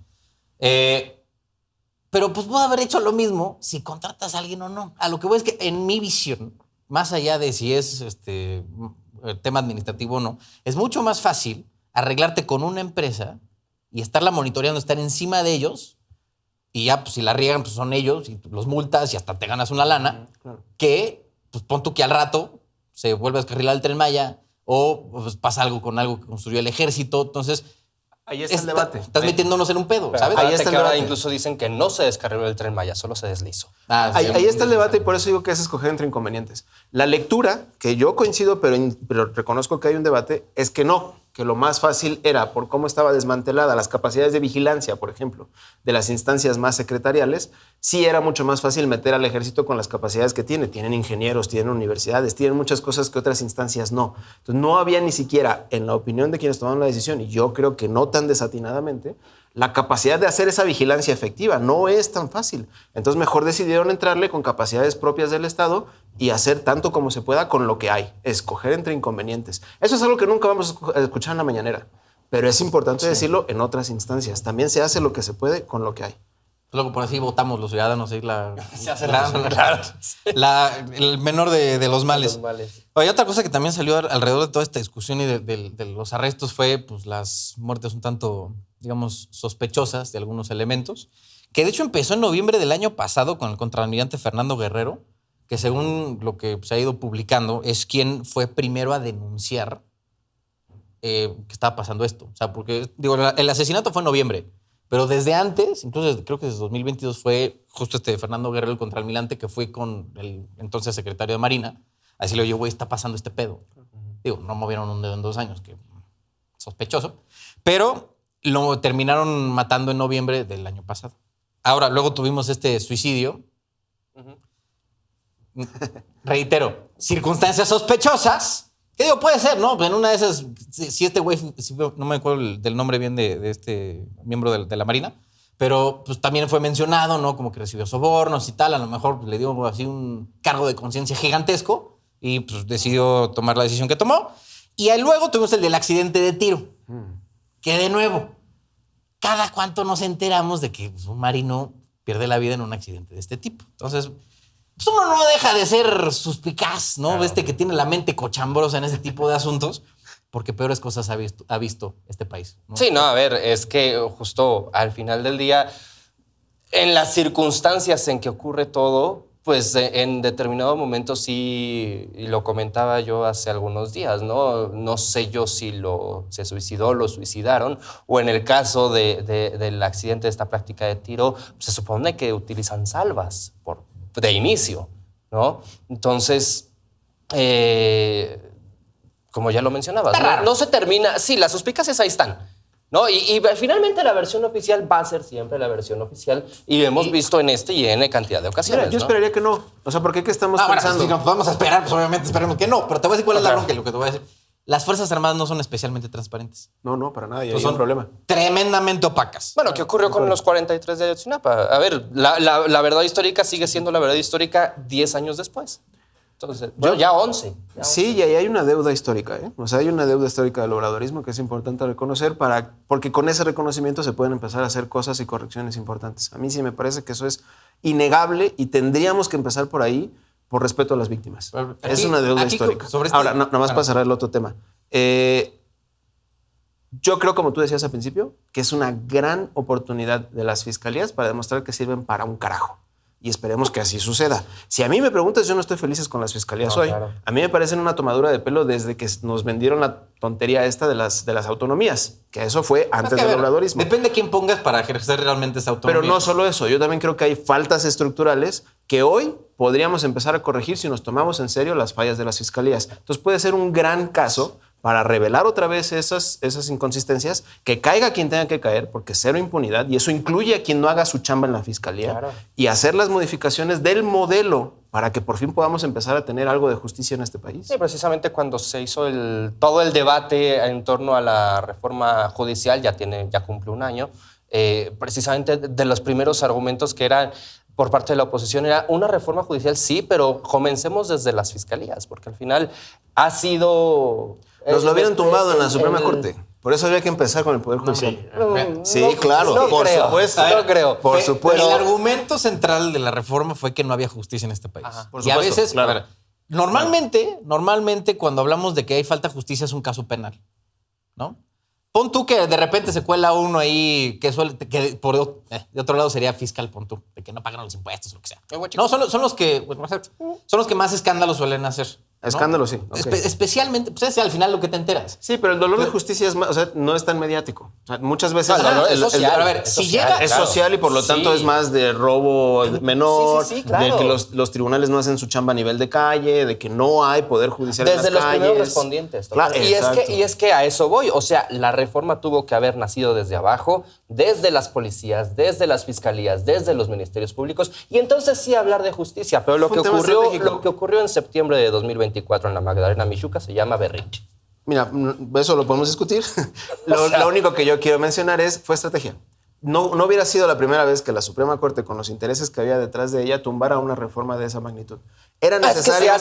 Pero pues pudo haber hecho lo mismo si contratas a alguien o no. A lo que voy es que en mi visión, más allá de si es tema administrativo o no, es mucho más fácil arreglarte con una empresa y estarla monitoreando, estar encima de ellos y ya, pues si la riegan, pues son ellos y los multas y hasta te ganas una lana, que pues pon tú que al rato se vuelve a descarrilar el Tren Maya o pues, pasa algo con algo que construyó el ejército. Entonces, Ahí está el debate. estás metiéndonos en un pedo, ¿sabes? Ahí Ahí está el que ahora debate. incluso dicen que no se descarriló el Tren Maya, solo se deslizó. Ah, sí. Ahí está el debate y por eso digo que es escoger entre inconvenientes. La lectura, que yo coincido, pero reconozco que hay un debate, es que no, que lo más fácil era, por cómo estaba desmantelada las capacidades de vigilancia, por ejemplo, de las instancias más secretariales, sí era mucho más fácil meter al ejército con las capacidades que tiene. Tienen ingenieros, tienen universidades, tienen muchas cosas que otras instancias no. Entonces no había ni siquiera, en la opinión de quienes tomaron la decisión, y yo creo que no tan desatinadamente, la capacidad de hacer esa vigilancia efectiva. No es tan fácil. Entonces mejor decidieron entrarle con capacidades propias del Estado y hacer tanto como se pueda con lo que hay. Escoger entre inconvenientes. Eso es algo que nunca vamos a escuchar en la mañanera. Pero es importante decirlo en otras instancias. También se hace lo que se puede con lo que hay. Luego por así votamos los ciudadanos, ¿sí? El menor de los males. Oye, otra cosa que también salió alrededor de toda esta discusión y de los arrestos fue pues, las muertes un tanto, digamos, sospechosas de algunos elementos, que de hecho empezó en noviembre del año pasado con el contraalmirante Fernando Guerrero, que según lo que se ha ido publicando, es quien fue primero a denunciar que estaba pasando esto. O sea, porque, digo, el asesinato fue en noviembre, pero desde antes, incluso creo que desde 2022 fue justo Fernando Guerrero, el contraalmirante, que fue con el entonces secretario de Marina, a decirle, oye, güey, está pasando este pedo. Digo, no movieron un dedo en 2 años, que sospechoso, pero lo terminaron matando en noviembre del año pasado. Ahora, luego tuvimos este suicidio. Reitero, circunstancias sospechosas. ¿Qué digo? Puede ser, ¿no? En una de esas, si este güey, no me acuerdo del nombre bien de este miembro de la Marina, pero pues también fue mencionado, ¿no? Como que recibió sobornos y tal. A lo mejor le dio así un cargo de conciencia gigantesco y pues decidió tomar la decisión que tomó. Y ahí luego tuvimos el del accidente de tiro, que de nuevo, cada cuánto nos enteramos de que pues, un marino pierde la vida en un accidente de este tipo. Entonces, pues uno no deja de ser suspicaz, ¿no? Claro. Que tiene la mente cochambrosa en ese tipo de asuntos, porque peores cosas ha visto este país, ¿no? Sí, no, a ver, es que justo al final del día, en las circunstancias en que ocurre todo, pues en determinado momento sí, y lo comentaba yo hace algunos días, ¿no? No sé yo si se suicidó, lo suicidaron, o en el caso del accidente de esta práctica de tiro, se supone que utilizan salvas de inicio, ¿no? Entonces, como ya lo mencionabas, no se termina. Sí, las suspicacias ahí están, ¿no? Y finalmente la versión oficial va a ser siempre la versión oficial y hemos visto en este y en cantidad de ocasiones. Mira, yo esperaría que no. O sea, ¿por qué estamos pensando? Bueno, si nos vamos a esperar, pues obviamente esperemos que no. Pero te voy a decir cuál es la bronca, lo que te voy a decir. Las Fuerzas Armadas no son especialmente transparentes. No, para nada. Y hay son un problema. Tremendamente opacas. Bueno, ¿qué ocurrió con los 43 de Ayotzinapa? A ver, la verdad histórica sigue siendo la verdad histórica 10 años después. Entonces, ya 11. Sí, y ahí hay una deuda histórica, ¿eh? O sea, hay una deuda histórica del obradorismo que es importante reconocer porque con ese reconocimiento se pueden empezar a hacer cosas y correcciones importantes. A mí sí me parece que eso es innegable y tendríamos que empezar por ahí por respeto a las víctimas. Es una deuda histórica. Ahora, nada más para cerrar el otro tema. Yo creo, como tú decías al principio, que es una gran oportunidad de las fiscalías para demostrar que sirven para un carajo. Y esperemos que así suceda. Si a mí me preguntas, yo no estoy feliz con las fiscalías hoy. Claro. A mí me parecen una tomadura de pelo desde que nos vendieron la tontería esta de las autonomías, que eso fue antes del obradorismo. Depende de quién pongas para ejercer realmente esa autonomía. Pero no solo eso, yo también creo que hay faltas estructurales que hoy podríamos empezar a corregir si nos tomamos en serio las fallas de las fiscalías. Entonces puede ser un gran caso para revelar otra vez esas inconsistencias, que caiga quien tenga que caer, porque cero impunidad, y eso incluye a quien no haga su chamba en la fiscalía, claro. Y hacer las modificaciones del modelo para que por fin podamos empezar a tener algo de justicia en este país. Sí, precisamente cuando se hizo todo el debate en torno a la reforma judicial, ya cumple un año, precisamente de los primeros argumentos que eran por parte de la oposición era una reforma judicial, sí, pero comencemos desde las fiscalías, porque al final ha sido... Nos lo habían tumbado en la Suprema Corte. Por eso había que empezar con el Poder Judicial. Sí, claro, por supuesto. No creo. Por supuesto. El argumento central de la reforma fue que no había justicia en este país. Ajá, por y supuesto, a veces, claro. a ver, normalmente cuando hablamos de que hay falta de justicia es un caso penal, ¿no? Pon tú que de repente se cuela uno ahí que de otro lado sería fiscal, pon tú, de que no pagan los impuestos o lo que sea. No, son los que más escándalos suelen hacer. ¿no? Escándalo, sí. Okay. Especialmente, pues es al final lo que te enteras. Sí, pero el dolor de justicia no es tan mediático. O sea, muchas veces es social. A ver, si llega... Es social y por lo tanto es más de robo menor, sí, claro. De que los tribunales no hacen su chamba a nivel de calle, de que no hay poder judicial desde en las calles. Desde los primeros respondientes. Claro, y es que a eso voy. O sea, la reforma tuvo que haber nacido desde abajo, desde las policías, desde las fiscalías, desde los ministerios públicos, y entonces sí hablar de justicia. Pero lo que ocurrió en septiembre de 2024 en la Magdalena Mixhuca se llama berrinche. Mira, eso lo podemos discutir. Lo único que yo quiero mencionar fue estrategia. No hubiera sido la primera vez que la Suprema Corte, con los intereses que había detrás de ella, tumbara una reforma de esa magnitud. Era necesario...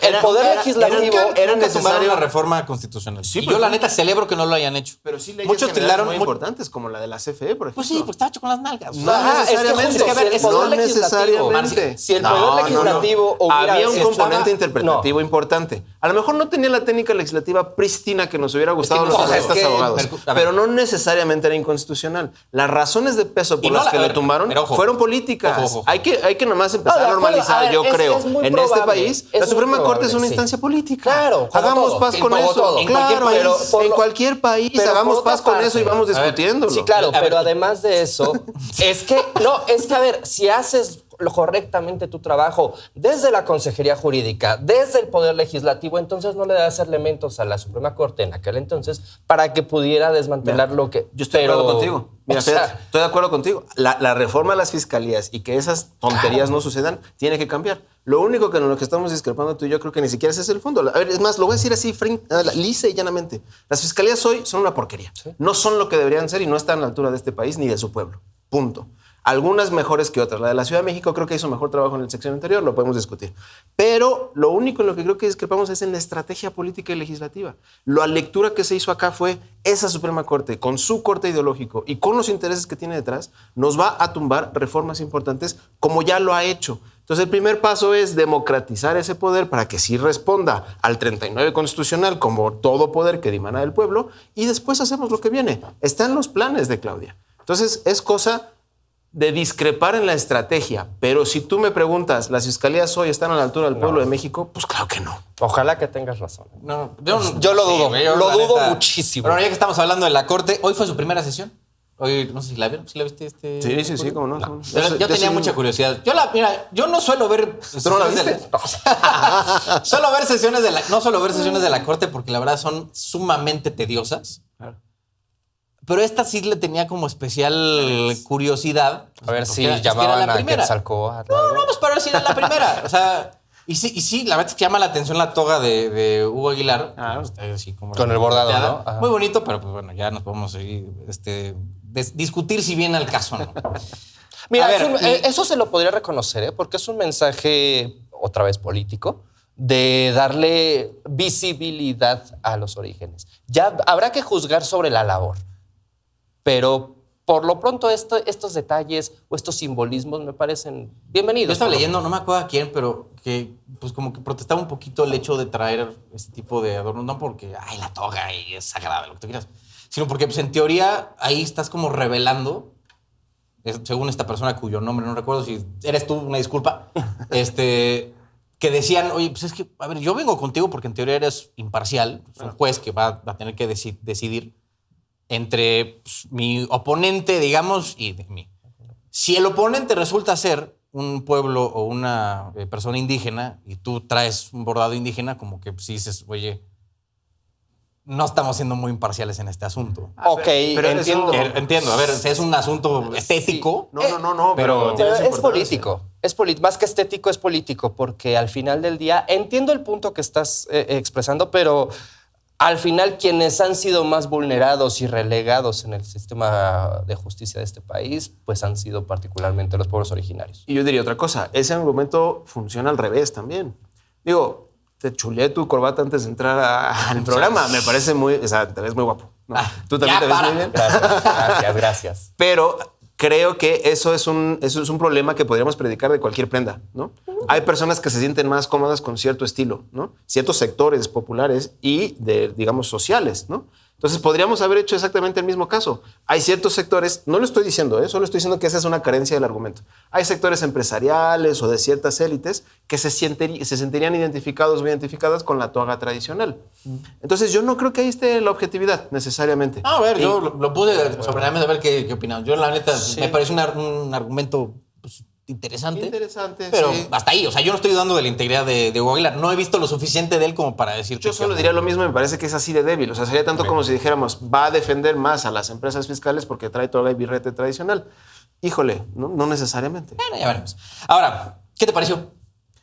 el poder legislativo... Era necesario una reforma constitucional. Sí, y yo, la neta, celebro que no lo hayan hecho. Pero sí leyes muchos tildaron muy importantes, como la de la CFE, por ejemplo. Pues sí, pues estaba hecho con las nalgas. No necesariamente. Si el poder legislativo hubiera... Había un componente interpretativo importante. A lo mejor no tenía la técnica legislativa prístina que nos hubiera gustado los abogados, pero no necesariamente era inconstitucional. Las razones de peso por las que lo tumbaron fueron políticas. Ojo. Hay que nomás empezar a normalizar, yo creo. En este país, la Suprema Corte es una instancia política. Claro, hagamos paz con eso. En cualquier país, hagamos paz con eso y vamos discutiéndolo. Sí, claro, pero además de eso, es que, a ver, si haces correctamente tu trabajo desde la Consejería Jurídica, desde el Poder Legislativo, entonces no le das elementos a la Suprema Corte en aquel entonces para que pudiera desmantelar lo que... Yo estoy de acuerdo contigo. Mira, estoy de acuerdo contigo. La reforma a las fiscalías y que esas tonterías no sucedan tiene que cambiar. Lo único que en lo que estamos discrepando tú y yo creo que ni siquiera ese es el fondo. A ver, es más, lo voy a decir así, lisa y llanamente. Las fiscalías hoy son una porquería. ¿Sí? No son lo que deberían ser y no están a la altura de este país ni de su pueblo. Punto. Algunas mejores que otras. La de la Ciudad de México creo que hizo mejor trabajo en el sección anterior, lo podemos discutir. Pero lo único en lo que creo que discrepamos es en la estrategia política y legislativa. La lectura que se hizo acá fue esa Suprema Corte, con su corte ideológico y con los intereses que tiene detrás, nos va a tumbar reformas importantes como ya lo ha hecho. Entonces el primer paso es democratizar ese poder para que sí responda al 39 constitucional como todo poder que dimana del pueblo y después hacemos lo que viene. Está en los planes de Claudia. Entonces es cosa de discrepar en la estrategia, pero si tú me preguntas, ¿las fiscalías hoy están a la altura del pueblo de México? Pues claro que no. Ojalá que tengas razón. No, yo lo dudo, lo dudo muchísimo. Pero ya que estamos hablando de la Corte, hoy fue su primera sesión. Hoy, no sé si la vieron, ¿sí la viste? Sí, cómo no. Yo tenía mucha curiosidad. Yo no suelo ver... ¿Tú no la viste? Suelo ver sesiones de la Corte porque la verdad son sumamente tediosas. Claro. Pero esta sí le tenía como especial curiosidad. A ver si llamaban a Quetzalcóatl. No, pues para ver si era la primera. O sea, y sí, la verdad es que llama la atención la toga de Hugo Aguilar. Así como con el bordado, ¿no? Ajá. Muy bonito, pero pues bueno, ya nos podemos seguir, discutir si viene al caso, ¿no? Mira, eso se lo podría reconocer, porque es un mensaje, otra vez político, de darle visibilidad a los orígenes. Ya habrá que juzgar sobre la labor, pero por lo pronto estos detalles o estos simbolismos me parecen bienvenidos. Yo estaba leyendo, no me acuerdo a quién, pero que pues como que protestaba un poquito el hecho de traer este tipo de adornos, no porque, ay, la toga y es sagrada, lo que tú quieras, sino porque pues, en teoría ahí estás como revelando, según esta persona cuyo nombre no recuerdo, si eres tú, una disculpa, que decían, oye, pues es que, a ver, yo vengo contigo porque en teoría eres imparcial, es un juez que va a tener que decidir entre pues, mi oponente, digamos, y de mí. Si el oponente resulta ser un pueblo o una persona indígena y tú traes un bordado indígena, como que pues, dices, oye, no estamos siendo muy imparciales en este asunto. Ok, pero entiendo. Entiendo, a ver, es un asunto estético. No, pero tiene su Es importancia. político. Más que estético, es político, porque al final del día entiendo el punto que estás expresando, pero al final quienes han sido más vulnerados y relegados en el sistema de justicia de este país, pues han sido particularmente los pueblos originarios. Y yo diría otra cosa, ese argumento funciona al revés también. Digo, te chuleé tu corbata antes de entrar al programa, me parece muy, o sea, te ves muy guapo, ¿no? Tú también te ves muy bien. Gracias. Pero creo que eso es un problema que podríamos predicar de cualquier prenda, ¿no? Hay personas que se sienten más cómodas con cierto estilo, ¿no? Ciertos sectores populares y, digamos, sociales, ¿no? Entonces, podríamos haber hecho exactamente el mismo caso. Hay ciertos sectores, no lo estoy diciendo, solo estoy diciendo que esa es una carencia del argumento. Hay sectores empresariales o de ciertas élites que se sentirían identificados o identificadas con la toga tradicional. Entonces, yo no creo que ahí esté la objetividad necesariamente. A ver, yo lo puse sobre la mesa a ver qué opinaban. Yo, la neta, Sí. me parece un argumento pues, interesante. Interesante, Pero sí. hasta ahí, o sea, yo no estoy dudando de la integridad de Hugo Aguilar. No he visto lo suficiente de él como para decir. Yo solo diría lo mismo, me parece que es así de débil. O sea, sería tanto como si dijéramos, va a defender más a las empresas fiscales porque trae toga y birrete tradicional. Híjole, no necesariamente. Bueno, ya veremos. Ahora, ¿qué te pareció,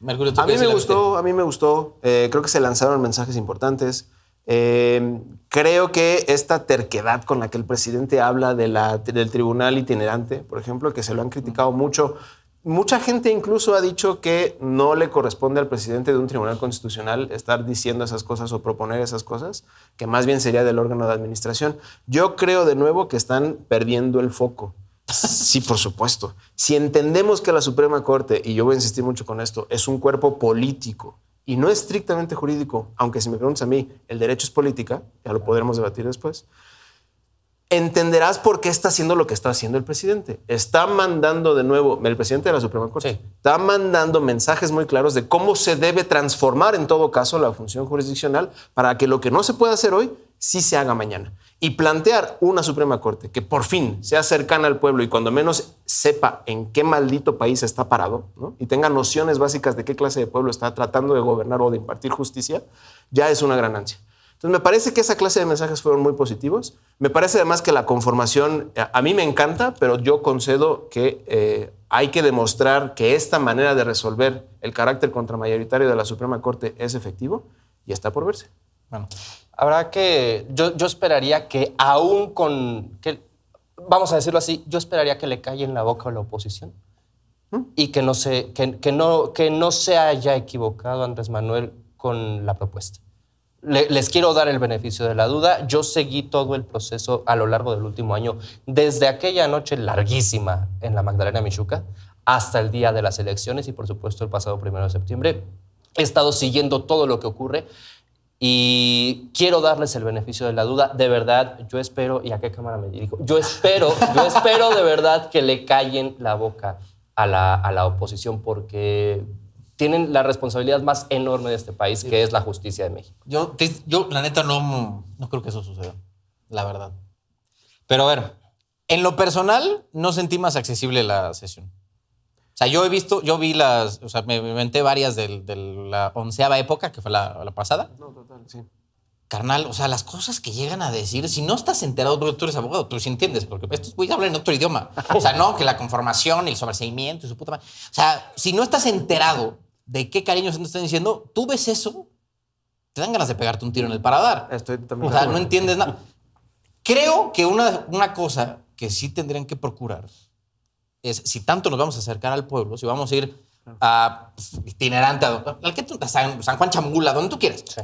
Mercurio? ¿Tú A mí qué me sí la gustó, a mí me gustó. Creo que se lanzaron mensajes importantes. Creo que esta terquedad con la que el presidente habla del tribunal itinerante, por ejemplo, que se lo han criticado mucho. Mucha gente incluso ha dicho que no le corresponde al presidente de un tribunal constitucional estar diciendo esas cosas o proponer esas cosas, que más bien sería del órgano de administración. Yo creo de nuevo que están perdiendo el foco. Sí, por supuesto. Si entendemos que la Suprema Corte, y yo voy a insistir mucho con esto, es un cuerpo político y no estrictamente jurídico, aunque si me preguntas a mí, el derecho es política, ya lo podremos debatir después, entenderás por qué está haciendo lo que está haciendo el presidente. Está mandando de nuevo, el presidente de la Suprema Corte, Sí. está mandando mensajes muy claros de cómo se debe transformar en todo caso la función jurisdiccional para que lo que no se pueda hacer hoy sí se haga mañana. Y plantear una Suprema Corte que por fin sea cercana al pueblo y cuando menos sepa en qué maldito país está parado, ¿no? Y tenga nociones básicas de qué clase de pueblo está tratando de gobernar o de impartir justicia, ya es una gran ansia. Entonces, me parece que esa clase de mensajes fueron muy positivos. Me parece además que la conformación, a mí me encanta, pero yo concedo que hay que demostrar que esta manera de resolver el carácter contramayoritario de la Suprema Corte es efectivo y está por verse. Bueno, Habrá que, yo esperaría que aún vamos a decirlo así, yo esperaría que le calle en la boca a la oposición y que no se haya equivocado Andrés Manuel con la propuesta. Les quiero dar el beneficio de la duda. Yo seguí todo el proceso a lo largo del último año, desde aquella noche larguísima en la Magdalena Mixhuca hasta el día de las elecciones y, por supuesto, el pasado 1 de septiembre. He estado siguiendo todo lo que ocurre y quiero darles el beneficio de la duda. De verdad, yo espero, ¿y a qué cámara me dirijo? Yo espero de verdad que le callen la boca a la oposición porque tienen la responsabilidad más enorme de este país, que es la justicia de México. yo la neta, no creo que eso suceda, la verdad. Pero a ver, en lo personal, no sentí más accesible la sesión. O sea, yo vi me inventé varias de la 11ª época, que fue la pasada. No, total, sí. Carnal, o sea, las cosas que llegan a decir, si no estás enterado, porque tú eres abogado, tú sí entiendes, porque estos güeyes hablan en otro idioma. O sea, no, que la conformación, el sobreseimiento y su puta madre. O sea, si no estás enterado de qué cariños te están diciendo, tú ves eso, te dan ganas de pegarte un tiro en el paladar. Estoy también O de sea, acuerdo. no entiendes nada. Creo que una cosa que sí tendrían que procurar es, si tanto nos vamos a acercar al pueblo, si vamos a ir itinerante, a San Juan Chamula, donde tú quieras. Sí.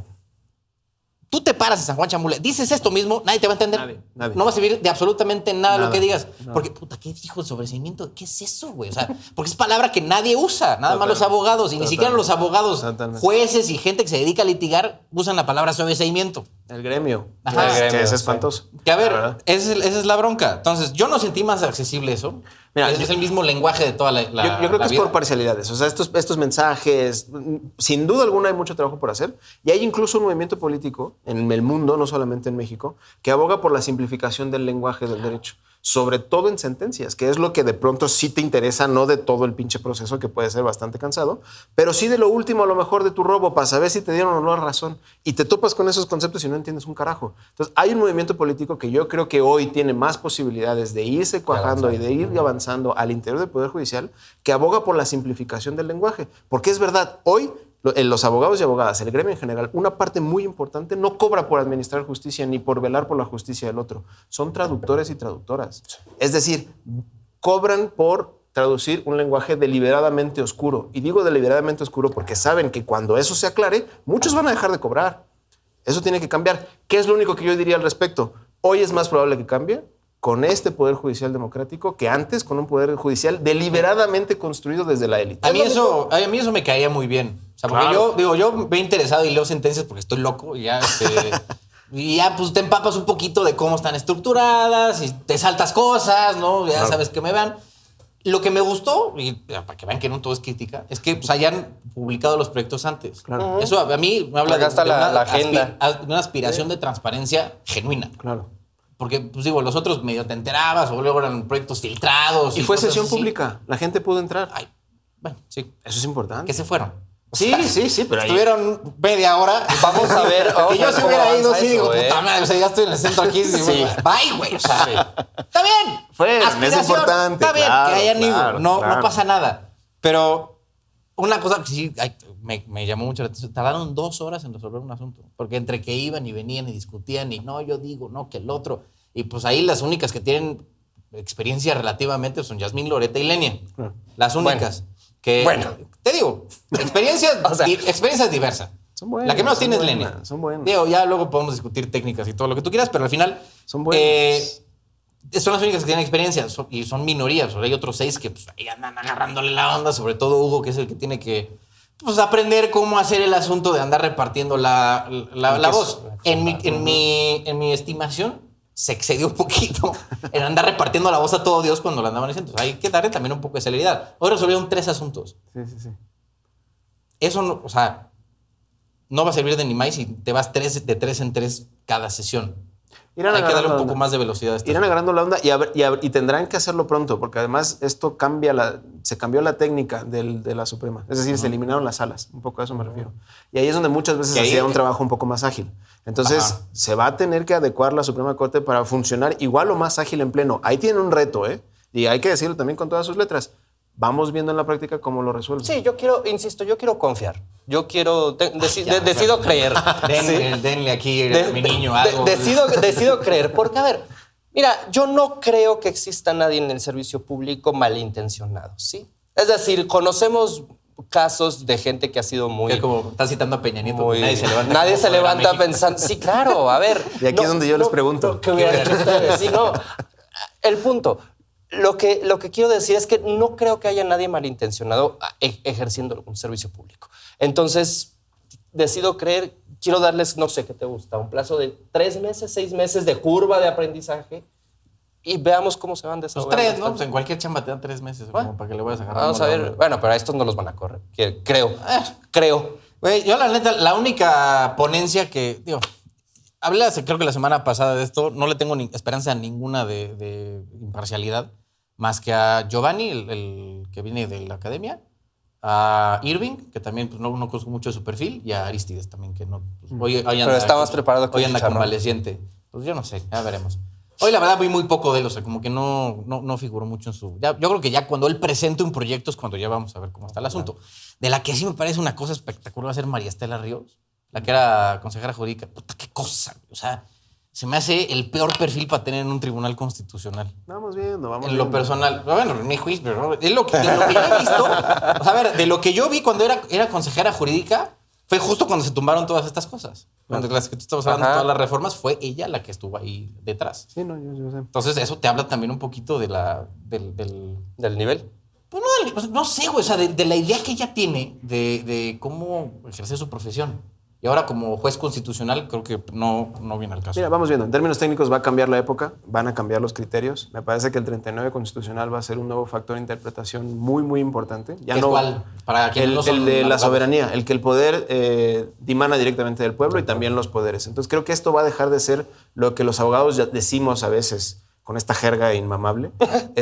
Tú te paras en San Juan Chamula, dices esto mismo, nadie te va a entender. Nadie. No va a servir de absolutamente nada lo Nada. que digas. No. Porque, puta, ¿qué dijo el sobreseimiento? ¿Qué es eso, güey? O sea, porque es palabra que nadie usa, nada más los abogados. Y ni siquiera los abogados, Totalmente. jueces y gente que se dedica a litigar usan la palabra sobreseimiento. El gremio. Ajá. Es- El gremio, que es sí. espantoso. Que a la ver, verdad. esa es la bronca. Entonces, yo no sentí más accesible eso. Mira, es el mismo lenguaje de toda la Yo creo la que es vida. por parcialidades. O sea, estos mensajes, sin duda alguna hay mucho trabajo por hacer. Y hay incluso un movimiento político en el mundo, no solamente en México, que aboga por la simplificación del lenguaje del derecho. Sobre todo en sentencias, que es lo que de pronto sí te interesa, no de todo el pinche proceso, que puede ser bastante cansado, pero sí de lo último, a lo mejor de tu robo, para saber si te dieron o no la razón. Y te topas con esos conceptos y no entiendes un carajo. Entonces, hay un movimiento político que yo creo que hoy tiene más posibilidades de irse cuajando y de ir avanzando al interior del Poder Judicial, que aboga por la simplificación del lenguaje. Porque es verdad, hoy los abogados y abogadas, el gremio en general, una parte muy importante no cobra por administrar justicia ni por velar por la justicia del otro. Son traductores y traductoras. Es decir, cobran por traducir un lenguaje deliberadamente oscuro. Y digo deliberadamente oscuro porque saben que cuando eso se aclare, muchos van a dejar de cobrar. Eso tiene que cambiar. ¿Qué es lo único que yo diría al respecto? Hoy es más probable que cambie con este Poder Judicial democrático que antes con un Poder Judicial deliberadamente construido desde la élite. A mí, Es lo mismo. a mí eso me caía muy bien. O sea, porque Claro. yo me he interesado y leo sentencias porque estoy loco y ya, y ya pues te empapas un poquito de cómo están estructuradas y te saltas cosas, ¿no? Ya sabes que me van. Lo que me gustó, y para que vean que no todo es crítica, es que pues, hayan publicado los proyectos antes. Claro. Eso a mí me habla Acá está la agenda. de una aspiración de transparencia genuina. Claro. Porque, pues digo, los otros medio te enterabas o luego eran proyectos filtrados. Y fue cosas sesión así. pública. La gente pudo entrar. Ay, bueno, sí. Eso es importante. Que se fueron. Sí, sí, pero ahí... Estuvieron media hora. Vamos a ver. vamos Que a yo ver si cómo hubiera avanza ido, sí, eso, digo, ¿eh? puta madre, o sea, ya estoy en el centro aquí. Sí. Bye, güey. O sea, está bien. Fueron, es Aspiración, importante, Está bien claro, que hayan ido. claro, No, claro. no pasa nada. Pero una cosa que sí me llamó mucho la atención. Tardaron 2 horas en resolver un asunto. Porque entre que iban y venían y discutían y no, yo digo, no, que el otro. Y pues ahí las únicas que tienen experiencia relativamente son Yasmín, Loreta y Lenia. Las únicas. Que, Bueno. te digo, experiencias, O sea, experiencias diversas. Son buenas, La que menos son tiene es buenas, Lenia. son buenas. Digo, ya luego podemos discutir técnicas y todo lo que tú quieras, pero al final Son buenas. son las únicas que tienen experiencia y son minorías. O sea, hay otros 6 que pues, ahí andan agarrándole la onda, sobre todo Hugo, que es el que tiene que pues, aprender cómo hacer el asunto de andar repartiendo la voz. En mi estimación, se excedió un poquito en andar repartiendo la voz a todo Dios cuando la andaban diciendo. O sea, hay que darle también un poco de celeridad. Hoy resolvieron 3 asuntos. Sí. Eso, no, o sea, no va a servir de ni más si te vas de 3 en 3 cada sesión. Irán Hay que darle un agarrando poco la más de velocidad a esto. Irán agarrando la onda y tendrán que hacerlo pronto, porque además esto se cambió la técnica de la Suprema. Es decir, se eliminaron las salas, un poco a eso me refiero. Y ahí es donde muchas veces Que ahí- hacía un trabajo un poco más ágil. Entonces, Ajá. se va a tener que adecuar la Suprema Corte para funcionar igual o más ágil en pleno. Ahí tiene un reto, ¿eh? Y hay que decirlo también con todas sus letras. Vamos viendo en la práctica cómo lo resuelven. Sí, yo quiero confiar. Yo quiero, decido creer. Denle aquí De- a mi niño de- algo. decido creer, porque a ver, mira, yo no creo que exista nadie en el servicio público malintencionado, ¿sí? Es decir, conocemos casos de gente que ha sido muy... Que como está citando a Peña Nieto, muy- nadie se levanta. Nadie como se poder a levanta México. pensando... Sí, claro, a ver. Y aquí es donde yo les pregunto. ¿Qué hubieran hecho ustedes? Sí, no. El punto. Lo que quiero decir es que no creo que haya nadie malintencionado ejerciendo un servicio público. Entonces, decido creer, quiero darles, no sé qué te gusta, un plazo de 3 meses, 6 meses de curva de aprendizaje y veamos cómo se van Los desarrollando. 3, ¿no? Pues en cualquier chamba te dan 3 meses. Como para que le vayas agarrando. Vamos a la ver. onda. Bueno, pero a estos no los van a correr. Creo. Güey, yo la neta, la única ponencia que, digo, hablé creo que la semana pasada de esto, no le tengo esperanza ninguna de imparcialidad, más que a Giovanni, el que viene de la academia, a Irving, que también pues, no conozco mucho de su perfil, y a Aristides también, que no. Pues, hoy anda, está más preparado que hoy un anda chicharrón. convaleciente. Pues yo no sé, ya veremos. Hoy la verdad vi muy poco de él, o sea, como que no figuró mucho en su... yo creo que ya cuando él presente un proyecto es cuando ya vamos a ver cómo está el asunto. De la que sí me parece una cosa espectacular va a ser María Estela Ríos, la que era consejera jurídica. Puta, qué cosa, o sea, se me hace el peor perfil para tener en un tribunal constitucional. Vamos viendo, vamos En lo viendo. personal. Bueno, en mi juicio, ¿no? Es lo que, de lo que yo he visto. O sea, a ver, de lo que yo vi cuando era consejera jurídica, fue justo cuando se tumbaron todas estas cosas. Cuando las que tú estabas hablando, Ajá. todas las reformas, fue ella la que estuvo ahí detrás. Sí, no, yo sé. Entonces, eso te habla también un poquito de del Del nivel. pues no sé, güey, o sea, de la idea que ella tiene de cómo ejercer su profesión. Y ahora, como juez constitucional, creo que no viene al caso. Mira, vamos viendo. En términos técnicos va a cambiar la época, van a cambiar los criterios. Me parece que el 39 constitucional va a ser un nuevo factor de interpretación muy, muy importante. Ya ¿Qué no, cuál? Para quienes el, no son el de la abogados. soberanía, el que el poder dimana directamente del pueblo y también los poderes. Entonces creo que esto va a dejar de ser lo que los abogados ya decimos a veces con esta jerga inmamable,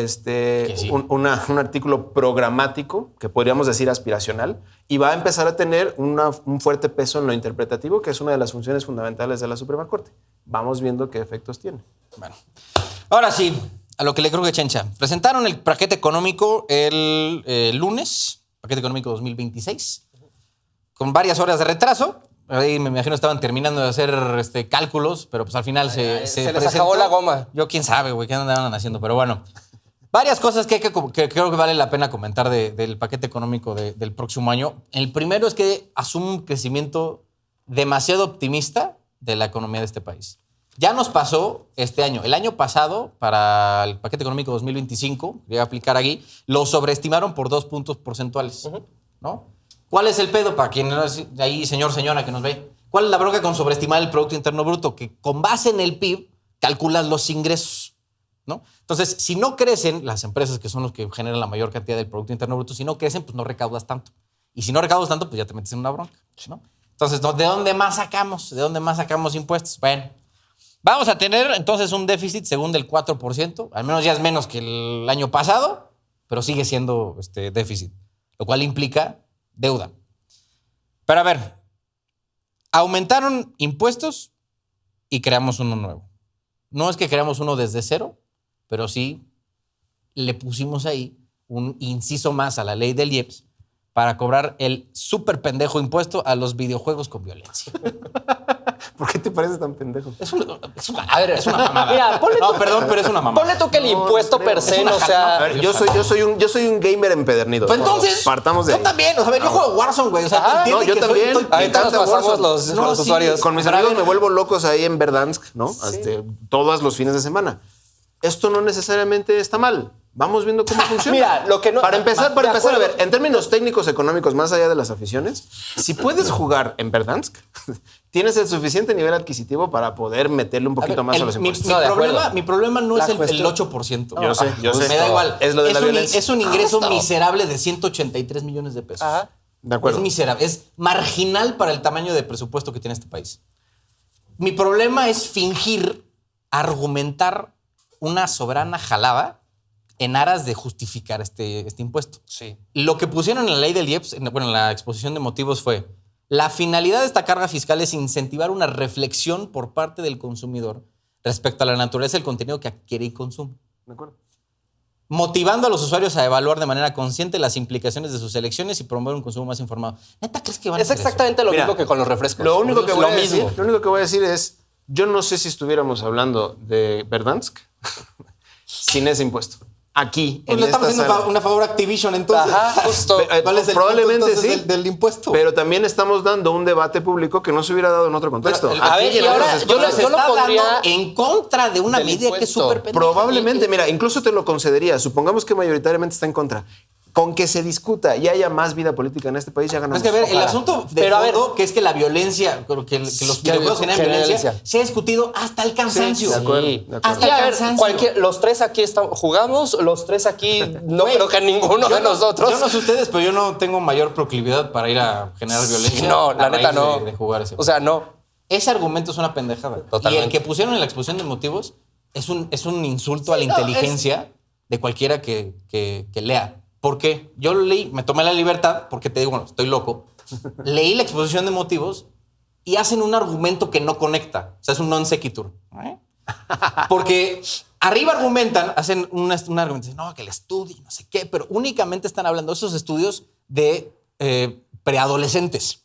sí. un artículo programático, que podríamos decir aspiracional, y va a empezar a tener un fuerte peso en lo interpretativo, que es una de las funciones fundamentales de la Suprema Corte. Vamos viendo qué efectos tiene. Bueno, ahora sí, a lo que le creo que Chencha. Presentaron el paquete económico el lunes, paquete económico 2026, con varias horas de retraso. Ahí me imagino estaban terminando de hacer cálculos, pero pues al final se les presentó. acabó la goma. Yo quién sabe, güey, qué andaban haciendo, pero bueno. Varias cosas que creo que vale la pena comentar del paquete económico del próximo año. El primero es que asume un crecimiento demasiado optimista de la economía de este país. Ya nos pasó este año. El año pasado, para el paquete económico 2025, voy a aplicar aquí, lo sobreestimaron por 2 puntos porcentuales, ¿no? ¿Cuál es el pedo para quien ahí, señora que nos ve? ¿Cuál es la bronca con sobreestimar el Producto Interno Bruto? Que con base en el PIB calculas los ingresos, ¿no? Entonces, si no crecen, las empresas que son los que generan la mayor cantidad del Producto Interno Bruto, si no crecen, pues no recaudas tanto. Y si no recaudas tanto, pues ya te metes en una bronca, ¿no? Entonces, ¿de dónde más sacamos? ¿De dónde más sacamos impuestos? Bueno, vamos a tener entonces un déficit según del 4%, al menos ya es menos que el año pasado, pero sigue siendo déficit, lo cual implica deuda. Pero a ver, aumentaron impuestos y creamos uno nuevo. No es que creamos uno desde cero, pero sí le pusimos ahí un inciso más a la ley del IEPS para cobrar el súper pendejo impuesto a los videojuegos con violencia. ¿Por qué te parece tan pendejo? Es una mamada. Mira, ponle no, tú- perdón, pero es una mamada. Ponle tú que el impuesto per se, una o sea... A ver, yo soy un gamer empedernido. Pues entonces, partamos de yo ahí. también. O sea, a ver, yo juego Warzone, güey. O sea, Ajá, entiende no, yo que también. estoy Ahorita nos encanta pasamos Warzone. los sí. usuarios. Con mis Pero a amigos ver. me vuelvo locos ahí en Verdansk, ¿no? Todos los fines de semana. Esto no necesariamente está mal. Vamos viendo cómo funciona. Mira, lo que no... Para empezar, de a acuerdo. ver, en términos técnicos económicos, más allá de las aficiones, si puedes jugar en Verdansk, tienes el suficiente nivel adquisitivo para poder meterle un poquito más a los impuestos. No, de acuerdo. Mi problema no La es el cuestión- 8%. Yo sé, yo sé. Me da igual. Es lo de la violencia. Es un ingreso miserable de 183 millones de pesos. Ajá. De acuerdo. Es miserable. Es marginal para el tamaño de presupuesto que tiene este país. Mi problema es fingir, argumentar una soberana jalada en aras de justificar este impuesto. Sí. Lo que pusieron en la ley del IEPS, en la exposición de motivos fue: la finalidad de esta carga fiscal es incentivar una reflexión por parte del consumidor respecto a la naturaleza del contenido que adquiere y consume, De acuerdo. motivando a los usuarios a evaluar de manera consciente las implicaciones de sus elecciones y promover un consumo más informado. ¿Neta crees que van a Es hacer eso? exactamente lo Mira, mismo que con los refrescos. Lo único que Es voy lo a decir, mismo. lo único que voy a decir es, yo no sé si estuviéramos hablando de Verdansk sin ese impuesto. Aquí, Pues en le estamos esta haciendo sala. una favor a Activision, entonces. Ajá, justo. ¿Cuál es el Probablemente punto, entonces, sí. del impuesto? Pero también estamos dando un debate público que no se hubiera dado en otro contexto. Pero a Aquí ver, y en y ahora otros yo espacios. lo está pondría dando en contra de una del medida que es impuesto. súper pendeja. Probablemente, mira, incluso te lo concedería. Supongamos que mayoritariamente está en contra. Con que se discuta y haya más vida política en este país, ya ganamos. Es que, a ver, el Ojalá. asunto de Pero, a fondo, que es que la violencia, que los videojuegos generan violencia, se ha discutido hasta el cansancio. de acuerdo, Sí. de acuerdo. Hasta Y a el ver, cansancio. los tres aquí jugamos, los tres aquí no creo que ninguno de nosotros. Yo no sé ustedes, pero yo no tengo mayor proclividad para ir a generar violencia. No, la a neta raíz no. De jugar ese. O sea, no. Ese argumento es una pendejada. Totalmente. Y el que pusieron en la exposición de motivos es un insulto a la inteligencia de cualquiera que lea. ¿Por qué? Yo leí, me tomé la libertad, porque te digo, bueno, estoy loco. Leí la exposición de motivos y hacen un argumento que no conecta. O sea, es un non sequitur. Porque arriba argumentan, hacen un argumento, dicen, no, que el estudio, no sé qué, pero únicamente están hablando de esos estudios de preadolescentes.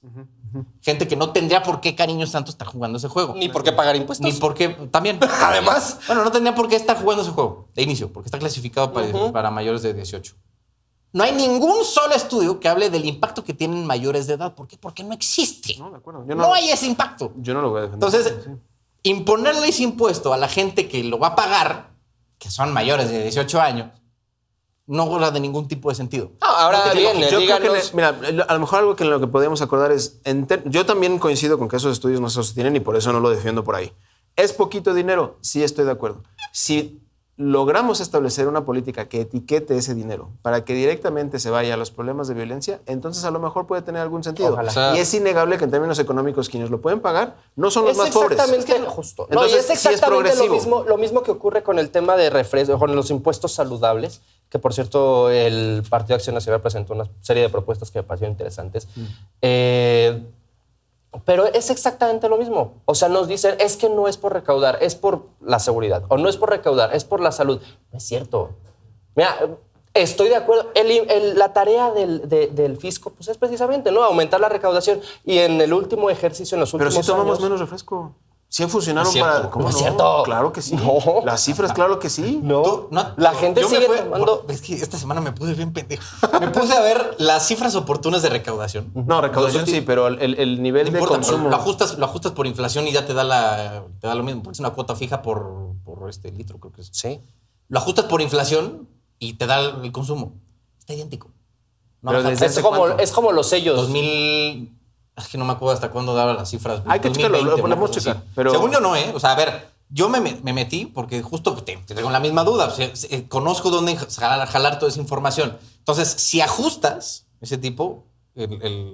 Gente que no tendría por qué Cariño Santos estar jugando ese juego. Ni por qué pagar impuestos. Ni por qué, también. Además. Bueno, no tendría por qué estar jugando ese juego de inicio, porque está clasificado para mayores de 18. No hay ningún solo estudio que hable del impacto que tienen mayores de edad. ¿Por qué? Porque no existe. No, de acuerdo. No hay ese impacto. Yo no lo voy a defender. Entonces, Sí. imponerle ese impuesto a la gente que lo va a pagar, que son mayores de 18 años, no guarda de ningún tipo de sentido. No, ahora No tiene bien, lógica. Yo creo que, díganos. mira, a lo mejor algo que en lo que podríamos acordar es, yo también coincido con que esos estudios no se sostienen y por eso no lo defiendo por ahí. ¿Es poquito dinero? Sí, estoy de acuerdo. Si logramos establecer una política que etiquete ese dinero para que directamente se vaya a los problemas de violencia, entonces a lo mejor puede tener algún sentido. Ojalá. O sea, Y es innegable que en términos económicos quienes lo pueden pagar no son los más pobres. Exactamente justo. No, y Entonces, es sí es exactamente progresivo. lo mismo que ocurre con el tema de refresco, con los impuestos saludables, que por cierto el Partido Acción Nacional presentó una serie de propuestas que me parecieron interesantes. Pero es exactamente lo mismo. O sea, nos dicen, es que no es por recaudar, es por la seguridad. O no es por recaudar, es por la salud. No es cierto. Mira, estoy de acuerdo. La tarea del fisco pues, es precisamente ¿no? aumentar la recaudación. Y en el último ejercicio, en los Pero últimos sí tomamos años... menos refresco. Sí funcionaron No es cierto. para... ¿Cómo No es cierto. Claro que sí. No. Las cifras, claro que sí. No, No, la gente yo me sigue fui- tomando... Es que esta semana me puse bien pendejo. Me puse a ver las cifras oportunas de recaudación. No, recaudación Los sí, pero el nivel No de importa, consumo... lo ajustas por inflación y ya te da lo mismo, porque es una cuota fija por este litro, creo que es. Sí. Lo ajustas por inflación y te da el consumo. Está idéntico. No Pero baja. desde Es como, cuánto? es como los sellos. 2000... Es que no me acuerdo hasta cuándo daba las cifras. Hay que checarlo, lo 2020, podemos una cosa checar, así. pero- Según yo no, ¿eh? O sea, a ver, yo me metí porque justo te tengo la misma duda. O sea, conozco dónde jalar toda esa información. Entonces, si ajustas ese tipo,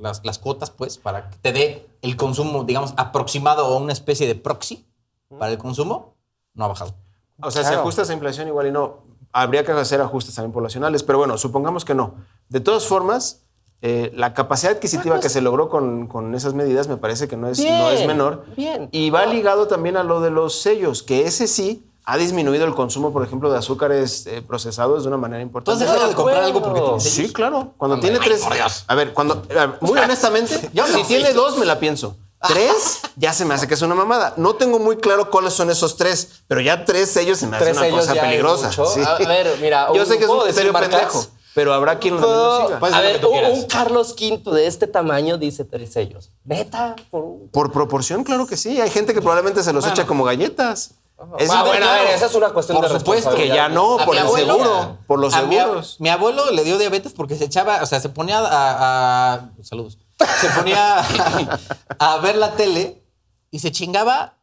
las cuotas, pues, para que te dé el consumo, digamos, aproximado o una especie de proxy para el consumo, no ha bajado. O sea, si Claro. ajustas a inflación igual y no, habría que hacer ajustes también poblacionales, pero bueno, supongamos que no. De todas formas, la capacidad adquisitiva que se logró con esas medidas me parece que no es Bien, menor. bien. Y va ligado también a lo de los sellos, que ese sí ha disminuido el consumo, por ejemplo, de azúcares procesados de una manera ¿Tú has importante. dejado de comprar algo porque acuerdo. tienes Sí, sellos? claro. Cuando Hombre, tiene ay, tres... por Dios. A ver, muy honestamente, Yo no. si tiene dos, me la pienso. Tres, ya se me hace que es una mamada. No tengo muy claro cuáles son esos tres, pero ya tres sellos se me hace Tres una sellos cosa ya es peligrosa. mucho. Sí. A ver, mira, Yo sé que es un ¿puedo decir criterio marcas? pendejo, pero habrá quien lo siga. Puedes A decir ver, lo que tú un quieras. Carlos V de este tamaño dice 3 sellos. ¿Neta? Por proporción, claro que sí. Hay gente que probablemente se los echa como galletas. Es a igual, ver, esa es una cuestión Por de supuesto. que responsabilidad. ya no, A por mi el abuelo- seguro, por los a mi seguros. Mi abuelo le dio diabetes porque se echaba, o sea, se ponía saludos. Se ponía a ver la tele y se chingaba.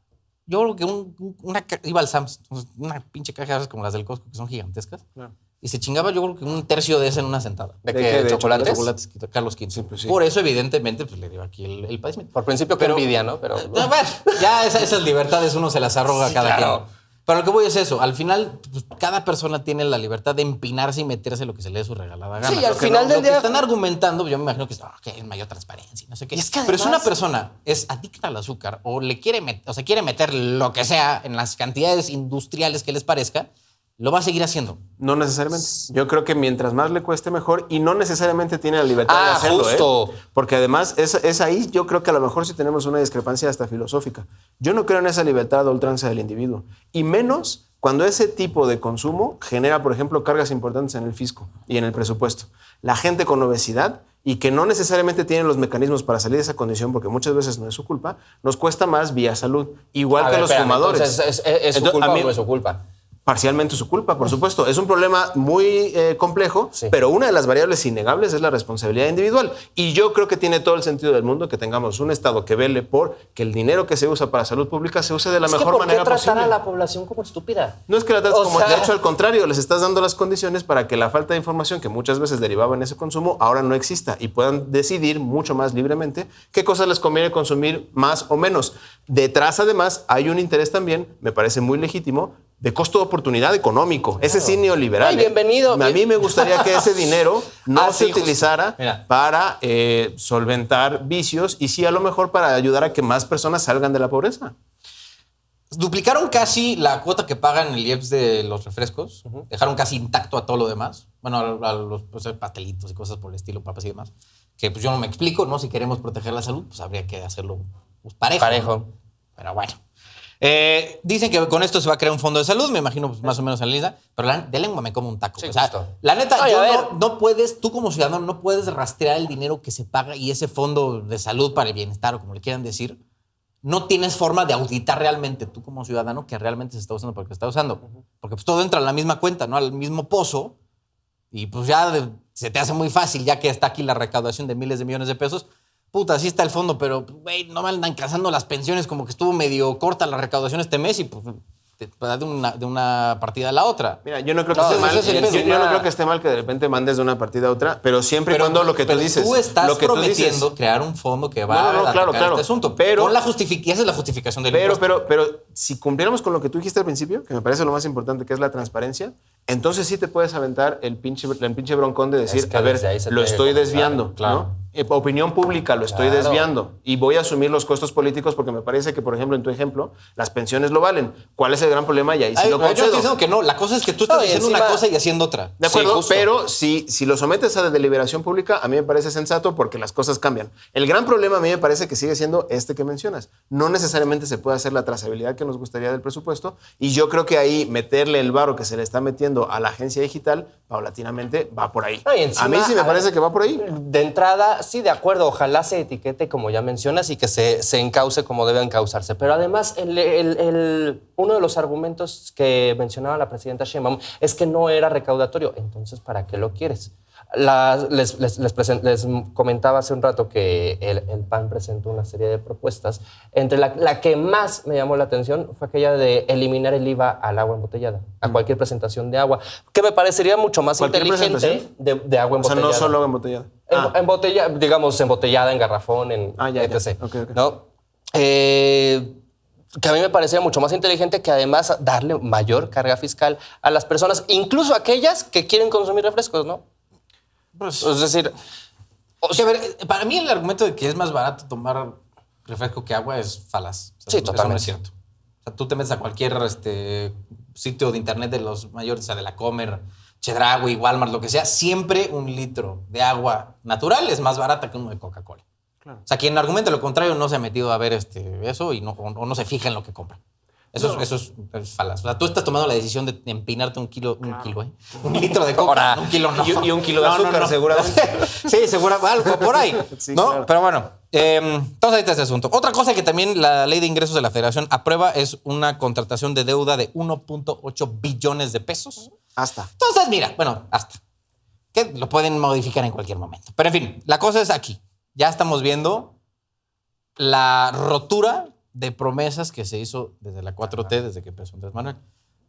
Yo creo que iba al Sam's, una pinche caja ¿sabes? Como las del Costco, que son gigantescas. Claro. Y se chingaba, yo creo que un tercio de esa en una sentada. ¿De ¿De qué? qué? ¿De ¿Chocolates? Chocolates Carlos V. pues sí. Por eso, evidentemente, pues le dio aquí el padecimiento. Por principio, que Pero- envidia, ¿no? Pero... A ver, ya esas libertades uno se las arroga a cada claro. quien. Pero lo que voy es eso. Al final, pues, cada persona tiene la libertad de empinarse y meterse lo que se le dé su regalada gana. Sí, al Lo que final del lo que día- están argumentando, yo me imagino que es mayor transparencia y no sé qué. Y es que Pero si además- una persona es adicta al azúcar o le quiere se quiere meter lo que sea en las cantidades industriales que les parezca, lo va a seguir haciendo. No necesariamente. Yo creo que mientras más le cueste mejor y no necesariamente tiene la libertad de hacerlo. justo. Porque además es ahí yo creo que a lo mejor sí tenemos una discrepancia hasta filosófica. Yo no creo en esa libertad a ultranza del individuo. Y menos cuando ese tipo de consumo genera, por ejemplo, cargas importantes en el fisco y en el presupuesto. La gente con obesidad y que no necesariamente tiene los mecanismos para salir de esa condición, porque muchas veces no es su culpa, nos cuesta más vía salud. Igual A que ver, los espérame, fumadores. entonces, ¿es su Entonces, culpa a mí- o no es su culpa? Parcialmente su culpa, por supuesto. Es un problema muy complejo, Sí. pero una de las variables innegables es la responsabilidad individual. Y yo creo que tiene todo el sentido del mundo que tengamos un Estado que vele por que el dinero que se usa para salud pública se use de la Es que mejor ¿por qué manera tratar posible. a la población como estúpida? No es que la trates O como sea- de hecho al contrario, les estás dando las condiciones para que la falta de información que muchas veces derivaba en ese consumo ahora no exista y puedan decidir mucho más libremente qué cosas les conviene consumir más o menos. Detrás, además, hay un interés también, me parece muy legítimo, de costo de oportunidad económico. Ese sí neoliberal. Ay, bienvenido. A mí me gustaría que ese dinero no Ah, se sí, justo. utilizara Mira. para solventar vicios y sí a lo mejor para ayudar a que más personas salgan de la pobreza. Duplicaron casi la cuota que pagan el IEPS de los refrescos. Dejaron casi intacto a todo lo demás. Bueno, a los pastelitos y cosas por el estilo, papas y demás. que pues yo no me explico, ¿no? Si queremos proteger la salud, pues habría que hacerlo pues, parejo. Parejo. ¿no? Pero bueno. Dicen que con esto se va a crear un fondo de salud, me imagino pues, más o menos en la lista, pero de lengua me como un taco. Sí, o sea, justo. la neta, Ay, a ver. no puedes, tú como ciudadano, no puedes rastrear el dinero que se paga y ese fondo de salud para el bienestar o como le quieran decir, no tienes forma de auditar realmente tú como ciudadano que realmente se está usando porque se está usando. Porque pues todo entra en la misma cuenta, ¿no? Al mismo pozo y pues ya se te hace muy fácil ya que está aquí la recaudación de miles de millones de pesos. Puta, sí está el fondo, pero, güey, no me andan cazando las pensiones como que estuvo medio corta la recaudación este mes y pues te da de una partida a la otra. Mira, yo no creo que No, esté mal. ese es el pedo. Yo no creo que esté mal que de repente mandes de una partida a otra, pero siempre y cuando lo que tú pero dices. Tú estás lo que tú dices, prometiendo crear un fondo que va No, a atacar claro. este asunto. Pero- Con esa es la justificación del impuesto. pero si cumpliéramos con lo que tú dijiste al principio, que me parece lo más importante, que es la transparencia, entonces sí te puedes aventar el pinche broncón de decir, que a ver, desde ahí se lo puede estoy comenzar, desviando, claro. ¿no? Opinión pública, lo estoy Claro. desviando y voy a asumir los costos políticos porque me parece que, por ejemplo, en tu ejemplo, las pensiones lo valen. ¿Cuál es el gran problema? Y ahí sí Ay, lo yo estoy concedo. diciendo que no. La cosa es que tú estás No, y diciendo una encima- cosa y haciendo otra. De acuerdo, Sí, justo. pero si lo sometes a deliberación pública, a mí me parece sensato porque las cosas cambian. El gran problema a mí me parece que sigue siendo este que mencionas. No necesariamente se puede hacer la trazabilidad que nos gustaría del presupuesto y yo creo que ahí meterle el varo que se le está metiendo a la agencia digital, paulatinamente, va por ahí. No, y encima, a mí sí me parece que va por ahí. De entrada, sí, de acuerdo. Ojalá se etiquete como ya mencionas y que se encauce como debe encauzarse. Pero además, uno de los argumentos que mencionaba la presidenta Sheinbaum es que no era recaudatorio. Entonces, ¿para qué lo quieres? Les comentaba hace un rato que el PAN presentó una serie de propuestas. Entre la que más me llamó la atención fue aquella de eliminar el IVA al agua embotellada, a cualquier presentación de agua, que me parecería mucho más ¿Cualquier inteligente de agua O sea, embotellada. no solo embotellada. Digamos, embotellada en garrafón, en Ya. etc. Ok. ¿No? Que a mí me parecía mucho más inteligente que además darle mayor carga fiscal a las personas, incluso aquellas que quieren consumir refrescos, ¿no? Pues, Es decir, o sea, a ver, para mí el argumento de que es más barato tomar refresco que agua es falaz. O sea, Sí, eso no totalmente. es cierto. O sea, tú te metes a cualquier sitio de internet de los mayores, o sea, de la Comer, Chedraui, Walmart, lo que sea, siempre un litro de agua natural es más barata que uno de Coca-Cola. Claro. O sea, quien argumente lo contrario no se ha metido a ver eso y o no se fija en lo que compra. Eso es falaz. O sea, tú estás tomando la decisión de empinarte un litro de coca. Ahora, un kilo no. y un kilo de azúcar, seguramente. Sí, seguramente, algo por ahí. Sí, ¿no? claro. Pero bueno, entonces ahí está este asunto. Otra cosa que también la Ley de Ingresos de la Federación aprueba es una contratación de deuda de 1.8 billones de pesos. Hasta. Entonces, mira, bueno, hasta. Que lo pueden modificar en cualquier momento. Pero en fin, la cosa es aquí. Ya estamos viendo la rotura de promesas que se hizo desde la 4T, desde que empezó Andrés Manuel.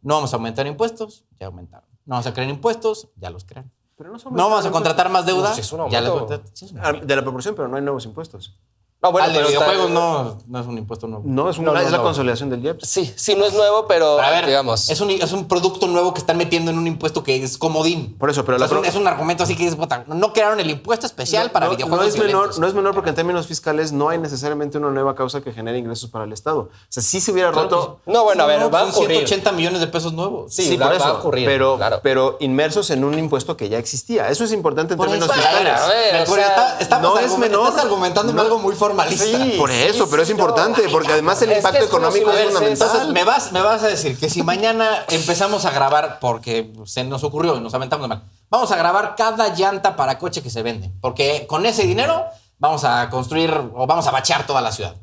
No vamos a aumentar impuestos, ya aumentaron. No vamos a crear impuestos, ya los crean. Pero no No vamos a contratar más deuda, No, sí es un ya les aumento. sí es un De la proporción, pero no hay nuevos impuestos. no, bueno, Al de pero está- videojuegos no es un impuesto nuevo. No, es la consolidación del IEPS. Sí, no es nuevo, pero Pero a ver, digamos. es un producto nuevo que están metiendo en un impuesto que es comodín. Por eso, pero O sea, la es un argumento así que es, puta, no crearon el impuesto especial para videojuegos violentos. No es menor porque en términos fiscales no hay necesariamente una nueva causa que genere ingresos para el Estado. O sea, sí se hubiera Claro roto. que sí. No, bueno, a ver, No, va a son ocurrir. 180 millones de pesos nuevos. Sí, Sí, va- por va a eso. ocurrir, pero, claro. pero inmersos en un impuesto que ya existía. Eso es importante en Por términos eso, fiscales. a ver, o Pero sea, no es menor. Estás argumentándome algo muy formalista. Sí, Por eso, sí, pero es sí, importante, no. porque además el Es que impacto es como económico si es me dices, fundamental. Entonces, me vas a decir que si mañana empezamos a grabar, porque se nos ocurrió y nos aventamos de mal, vamos a grabar cada llanta para coche que se vende, porque con ese dinero vamos a construir o vamos a bachear toda la ciudad.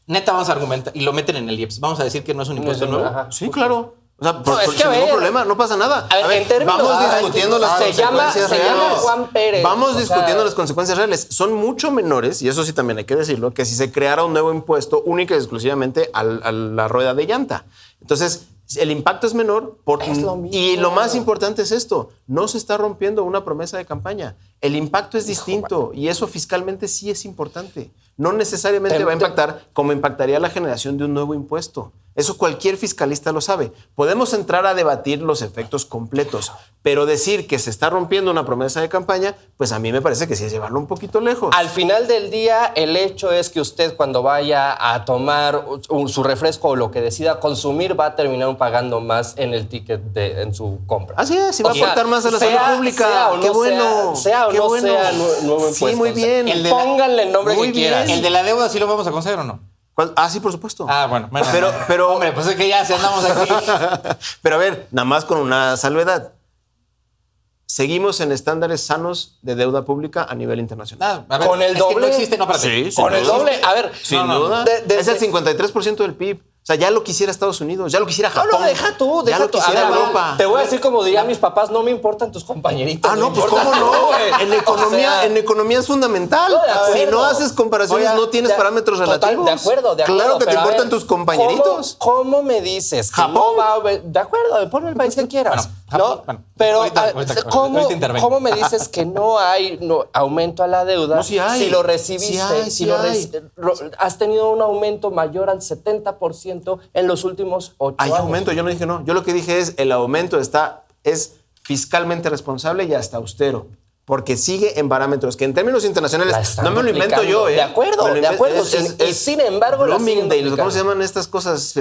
Neta, vamos a argumentar y lo meten en el IEPS. Vamos a decir que no es un impuesto nuevo. Ajá. Sí, claro. O sea, No, es que sin a ningún ver. problema, no pasa nada. A ver, en términos- vamos Ah, discutiendo las se llama- consecuencias se llama reales. Juan Pérez, Vamos o discutiendo sea- las consecuencias reales. Son mucho menores, y eso sí también hay que decirlo, que si se creara un nuevo impuesto única y exclusivamente a la rueda de llanta. Entonces, el impacto es menor. Es lo mismo. Y lo más importante es esto, no se está rompiendo una promesa de campaña. El impacto es distinto y eso fiscalmente sí es importante. No necesariamente va a impactar como impactaría la generación de un nuevo impuesto. Eso cualquier fiscalista lo sabe. Podemos entrar a debatir los efectos completos, pero decir que se está rompiendo una promesa de campaña, pues a mí me parece que sí es llevarlo un poquito lejos. Al final del día, el hecho es que usted cuando vaya a tomar su refresco o lo que decida consumir va a terminar pagando más en el ticket en su compra. Así es, si va a aportar más a la salud pública. Sea o no qué bueno. Sea o qué no bueno. sea nuevo impuesto. Sí, muy bien. Pónganle el nombre Muy que quieran. bien. ¿El de la deuda sí lo vamos a conceder o no? Sí, por supuesto. Ah, bueno. Pero, Hombre, pues es que ya si andamos aquí. pero a ver, nada más con una salvedad. Seguimos en estándares sanos de deuda pública a nivel internacional. Ah, a ver, Con el es que doble. no existe, no, espérate. Sí, Con el doble. A ver, Sin no, duda. Es el 53% del PIB. O sea, ya lo quisiera Estados Unidos, ya lo quisiera Japón. No, deja tú, ya lo tú. quisiera A ver, Europa. Te voy a decir como dirían mis papás, no me importan tus compañeritos. Ah, no, me pues importas cómo tú, no. güey. En economía es fundamental. No, de acuerdo. Si no haces comparaciones, Oiga, no tienes parámetros total, relativos. De acuerdo. Claro que te pero a importan ver, tus compañeritos. ¿Cómo me dices? que Japón. no va a de acuerdo, ponme el país que quieras. Bueno, Japón, ¿no? bueno, Pero ahorita ¿cómo intervengo. me dices que no hay aumento a la deuda? No, sí hay. Si lo recibiste, Sí hay. has tenido un aumento mayor al 70% en los últimos 8 Hay años. aumento, yo no dije no. Yo lo que dije es el aumento es fiscalmente responsable y hasta austero. Porque sigue en parámetros que en términos La internacionales están no me lo invento duplicando. yo, ¿eh? De acuerdo, Me lo de acuerdo. invento. Y sin embargo, la siguen Bloomingdale, ¿cómo duplicando. se llaman estas cosas?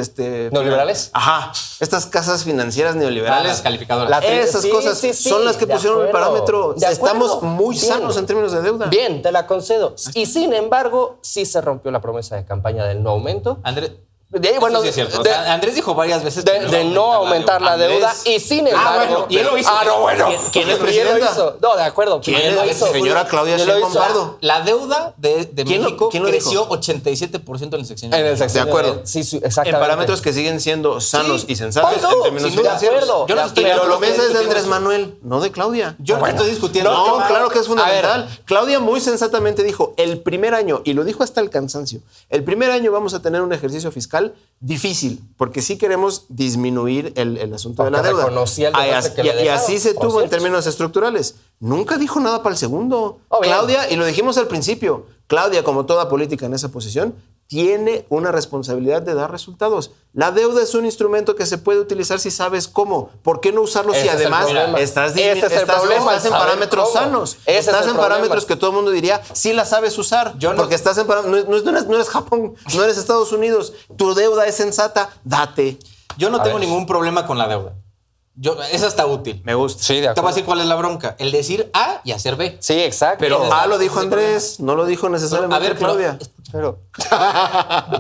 ¿Neoliberales? Ajá, estas casas financieras neoliberales. Las calificadoras. Esas Sí, cosas sí, sí, son las que de pusieron el acuerdo, parámetro. de acuerdo. Estamos muy Bien. sanos en términos de deuda. Bien, te la concedo. Y sin embargo, sí se rompió la promesa de campaña del no aumento. Andrés, Bueno, eso sí es cierto. O de- sea, Andrés dijo varias veces de no aumentar la deuda Andrés. y sin embargo... bueno, y él lo hizo. Ah, no, bueno. ¿Quién es ¿Quién lo presidenta? hizo? No, de acuerdo. ¿Quién lo es? hizo? Señora Claudia ¿Quién lo Sheinbaum hizo? Pardo. la deuda de ¿Quién lo- México quién lo creció 87% en el sexenio. En el sexenio. De acuerdo. Sí, sí, En exactamente. parámetros que siguen siendo sanos Sí, y sensatos punto, en términos sin duda, de financieros. acuerdo. Yo no estoy- Pero yo la no promesa estoy es de discutiendo Andrés eso. Manuel, no de Claudia. Yo no estoy discutiendo. No, el tema. claro que es fundamental. A ver. Claudia muy sensatamente dijo, el primer año, y lo dijo hasta el cansancio, el primer año vamos a tener un ejercicio fiscal difícil, porque sí queremos disminuir el asunto de la Porque deuda. reconocía el desastre que le Y dejaba, así se por tuvo en cierto. términos estructurales. Nunca dijo nada para el segundo. Oh, bien. Claudia, y lo dijimos al principio, Claudia, como toda política en esa posición, tiene una responsabilidad de dar resultados. La deuda es un instrumento que se puede utilizar si sabes cómo. ¿por qué no usarlo si Ese es el además problema. estás Ese es el problema, estás en saber parámetros cómo. sanos? Ese es Estás el en problema. parámetros que todo el mundo diría, sí la sabes usar. Yo no- porque estás en parámetros, no eres Japón, no eres Estados Unidos. Tu deuda es sensata, date. Yo no A tengo ver. ningún problema con la deuda. Esa está útil. Me gusta. Sí, de Te voy a acuerdo. decir cuál es la bronca. El decir A y hacer B. Sí, exacto. Pero Ese A es lo ese dijo es el Andrés, no lo dijo necesariamente A ver, pero- Claudia. Pero-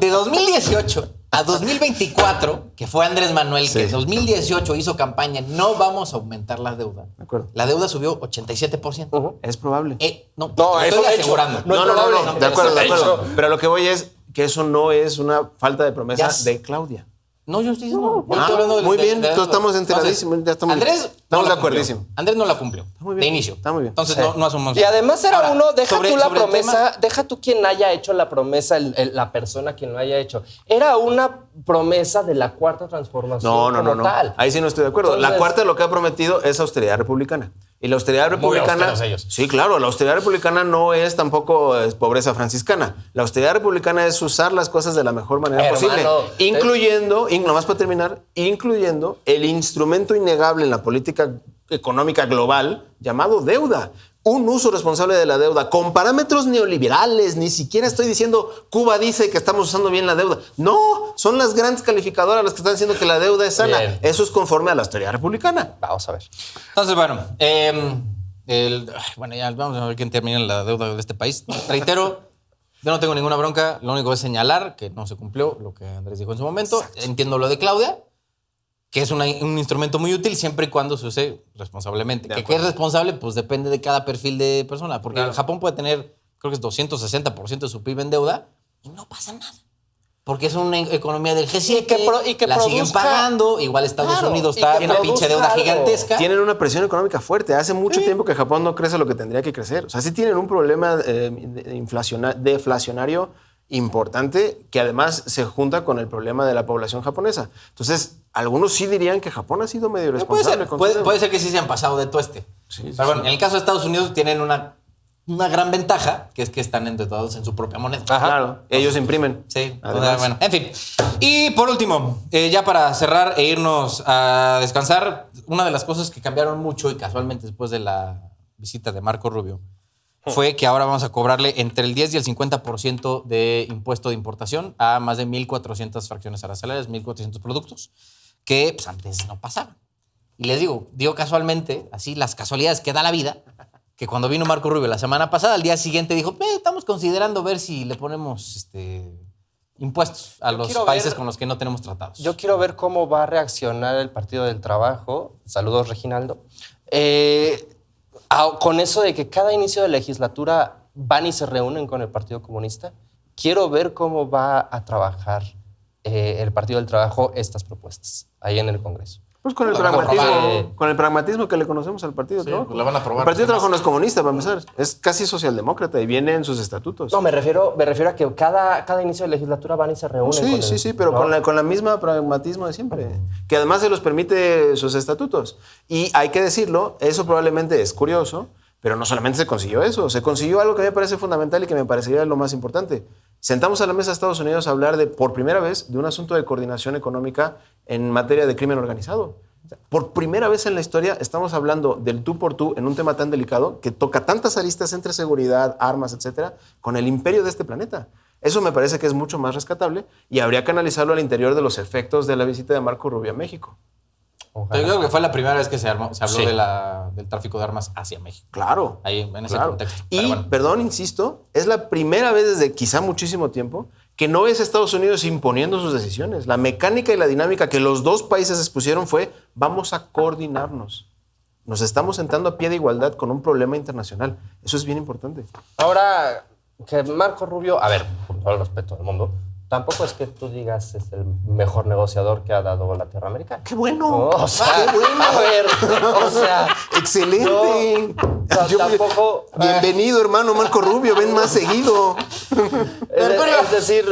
De 2018 a 2024, que fue Andrés Manuel, que en 2018 hizo campaña, no vamos a aumentar la deuda. De acuerdo. La deuda subió 87%. Ujú. Es probable. No, No, lo eso estoy de hecho, asegurando. no es probable. De acuerdo, de Eso acuerdo. hecho. Pero lo que voy es que eso no es una falta de promesa Ya de Claudia. No, yo estoy diciendo. yo Ah, estoy hablando muy bien, de entonces estamos Entonces, enteradísimos, ya estamos- Andrés estamos no de la acuerdísimo. cumplió. Andrés no la cumplió. muy bien, De inicio. está muy bien. Entonces Sí. no asumamos. Y además era Ahora, uno, deja sobre- tú la sobre el promesa, tema- deja tú quien haya hecho la promesa, la persona quien lo haya hecho. Era una promesa de la cuarta transformación como No. tal. Ahí sí no estoy de acuerdo. La Entonces- cuarta lo que ha prometido es austeridad republicana. Y la austeridad republicana. austeros ellos. Sí, claro, la austeridad republicana no es tampoco pobreza franciscana. La austeridad republicana es usar las cosas de la mejor manera Hermano, posible. Incluyendo, nomás para terminar, incluyendo el instrumento innegable en la política económica global llamado deuda. Un uso responsable de la deuda con parámetros neoliberales. Ni siquiera estoy diciendo Cuba dice que estamos usando bien la deuda. No, son las grandes calificadoras las que están diciendo que la deuda es sana. Bien. Eso es conforme a la austeridad republicana. Vamos a ver. Entonces, bueno, bueno, ya vamos a ver quién termina la deuda de este país. Reitero, yo no tengo ninguna bronca. Lo único es señalar que no se cumplió lo que Andrés dijo en su momento. Entiendo lo de Claudia, que es un instrumento muy útil siempre y cuando se use responsablemente. De ¿Que acuerdo. ¿Qué es responsable? Pues depende de cada perfil de persona. Porque Claro. Japón puede tener, creo que es 260% de su PIB en deuda y no pasa nada. Porque es una economía del G7, y que la siguen produzca- pagando. Igual Estados Claro, Unidos y está que en una pinche deuda produzca algo. gigantesca. Tienen una presión económica fuerte. Hace mucho tiempo que Japón no crece lo que tendría que crecer. O sea, sí tienen un problema deflacionario importante que además se junta con el problema de la población japonesa. Entonces, algunos sí dirían que Japón ha sido medio Puede responsable. ser, con su puede, deuda. puede ser que sí se han pasado de tueste. Pero bueno, en el caso de Estados Unidos tienen una una gran ventaja, que es que están endeudados en su propia moneda. Claro, ellos imprimen. Sí, Además. bueno, en fin. Y por último, ya para cerrar e irnos a descansar, una de las cosas que cambiaron mucho y casualmente después de la visita de Marco Rubio fue que ahora vamos a cobrarle entre el 10 y el 50% de impuesto de importación a más de 1,400 fracciones arancelarias, 1,400 productos, que pues, antes no pasaban. Y les digo casualmente, así las casualidades que da la vida, que cuando vino Marco Rubio la semana pasada, al día siguiente dijo, estamos considerando ver si le ponemos impuestos a los países con los que no tenemos tratados. Yo quiero ver cómo va a reaccionar el Partido del Trabajo. Saludos, Reginaldo. Con eso de que cada inicio de legislatura van y se reúnen con el Partido Comunista. Quiero ver cómo va a trabajar el Partido del Trabajo estas propuestas ahí en el Congreso. Pues con el pragmatismo que le conocemos al Partido del Trabajo. Pues la van a aprobar. El Partido del Trabajo no es comunista, para empezar. Es casi socialdemócrata y viene en sus estatutos. No, me refiero a que cada inicio de legislatura van y se reúnen. Sí, pero ¿no? con la misma pragmatismo de siempre. Que además se los permite sus estatutos. Y hay que decirlo, eso probablemente es curioso, pero no solamente se consiguió eso, se consiguió algo que me parece fundamental y que me parecería lo más importante. Sentamos a la mesa a Estados Unidos a hablar por primera vez, de un asunto de coordinación económica en materia de crimen organizado. Por primera vez en la historia estamos hablando del tú por tú en un tema tan delicado que toca tantas aristas entre seguridad, armas, etcétera, con el imperio de este planeta. Eso me parece que es mucho más rescatable y habría que analizarlo al interior de los efectos de la visita de Marco Rubio a México. Ojalá. Yo creo que fue la primera vez que se habló Sí. del tráfico de armas hacia México. Claro. Ahí, en ese Claro. contexto. Y, Pero bueno. perdón, insisto, es la primera vez desde quizá muchísimo tiempo que no es Estados Unidos imponiendo sus decisiones. La mecánica y la dinámica que los dos países expusieron fue, vamos a coordinarnos. Nos estamos sentando a pie de igualdad con un problema internacional. Eso es bien importante. Ahora, que Marco Rubio, a ver, con todo el respeto del mundo, tampoco es que tú digas es el mejor negociador que ha dado la tierra americana. ¡Qué bueno! No, o sea, ¡Qué bueno! a ver, o sea, ¡Excelente! tampoco. Bienvenido, hermano Marco Rubio. Ven más seguido. Es decir,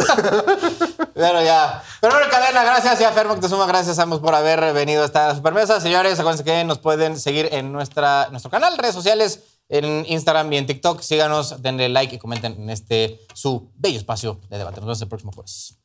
Pero ya. Pero bueno, cadena, gracias. Y a Fer Moctezuma, gracias a ambos por haber venido a esta supermesa. Señores, acuérdense que nos pueden seguir en nuestro canal, redes sociales, en Instagram y en TikTok. Síganos, denle like y comenten en su bello espacio de debate. Nos vemos el próximo jueves.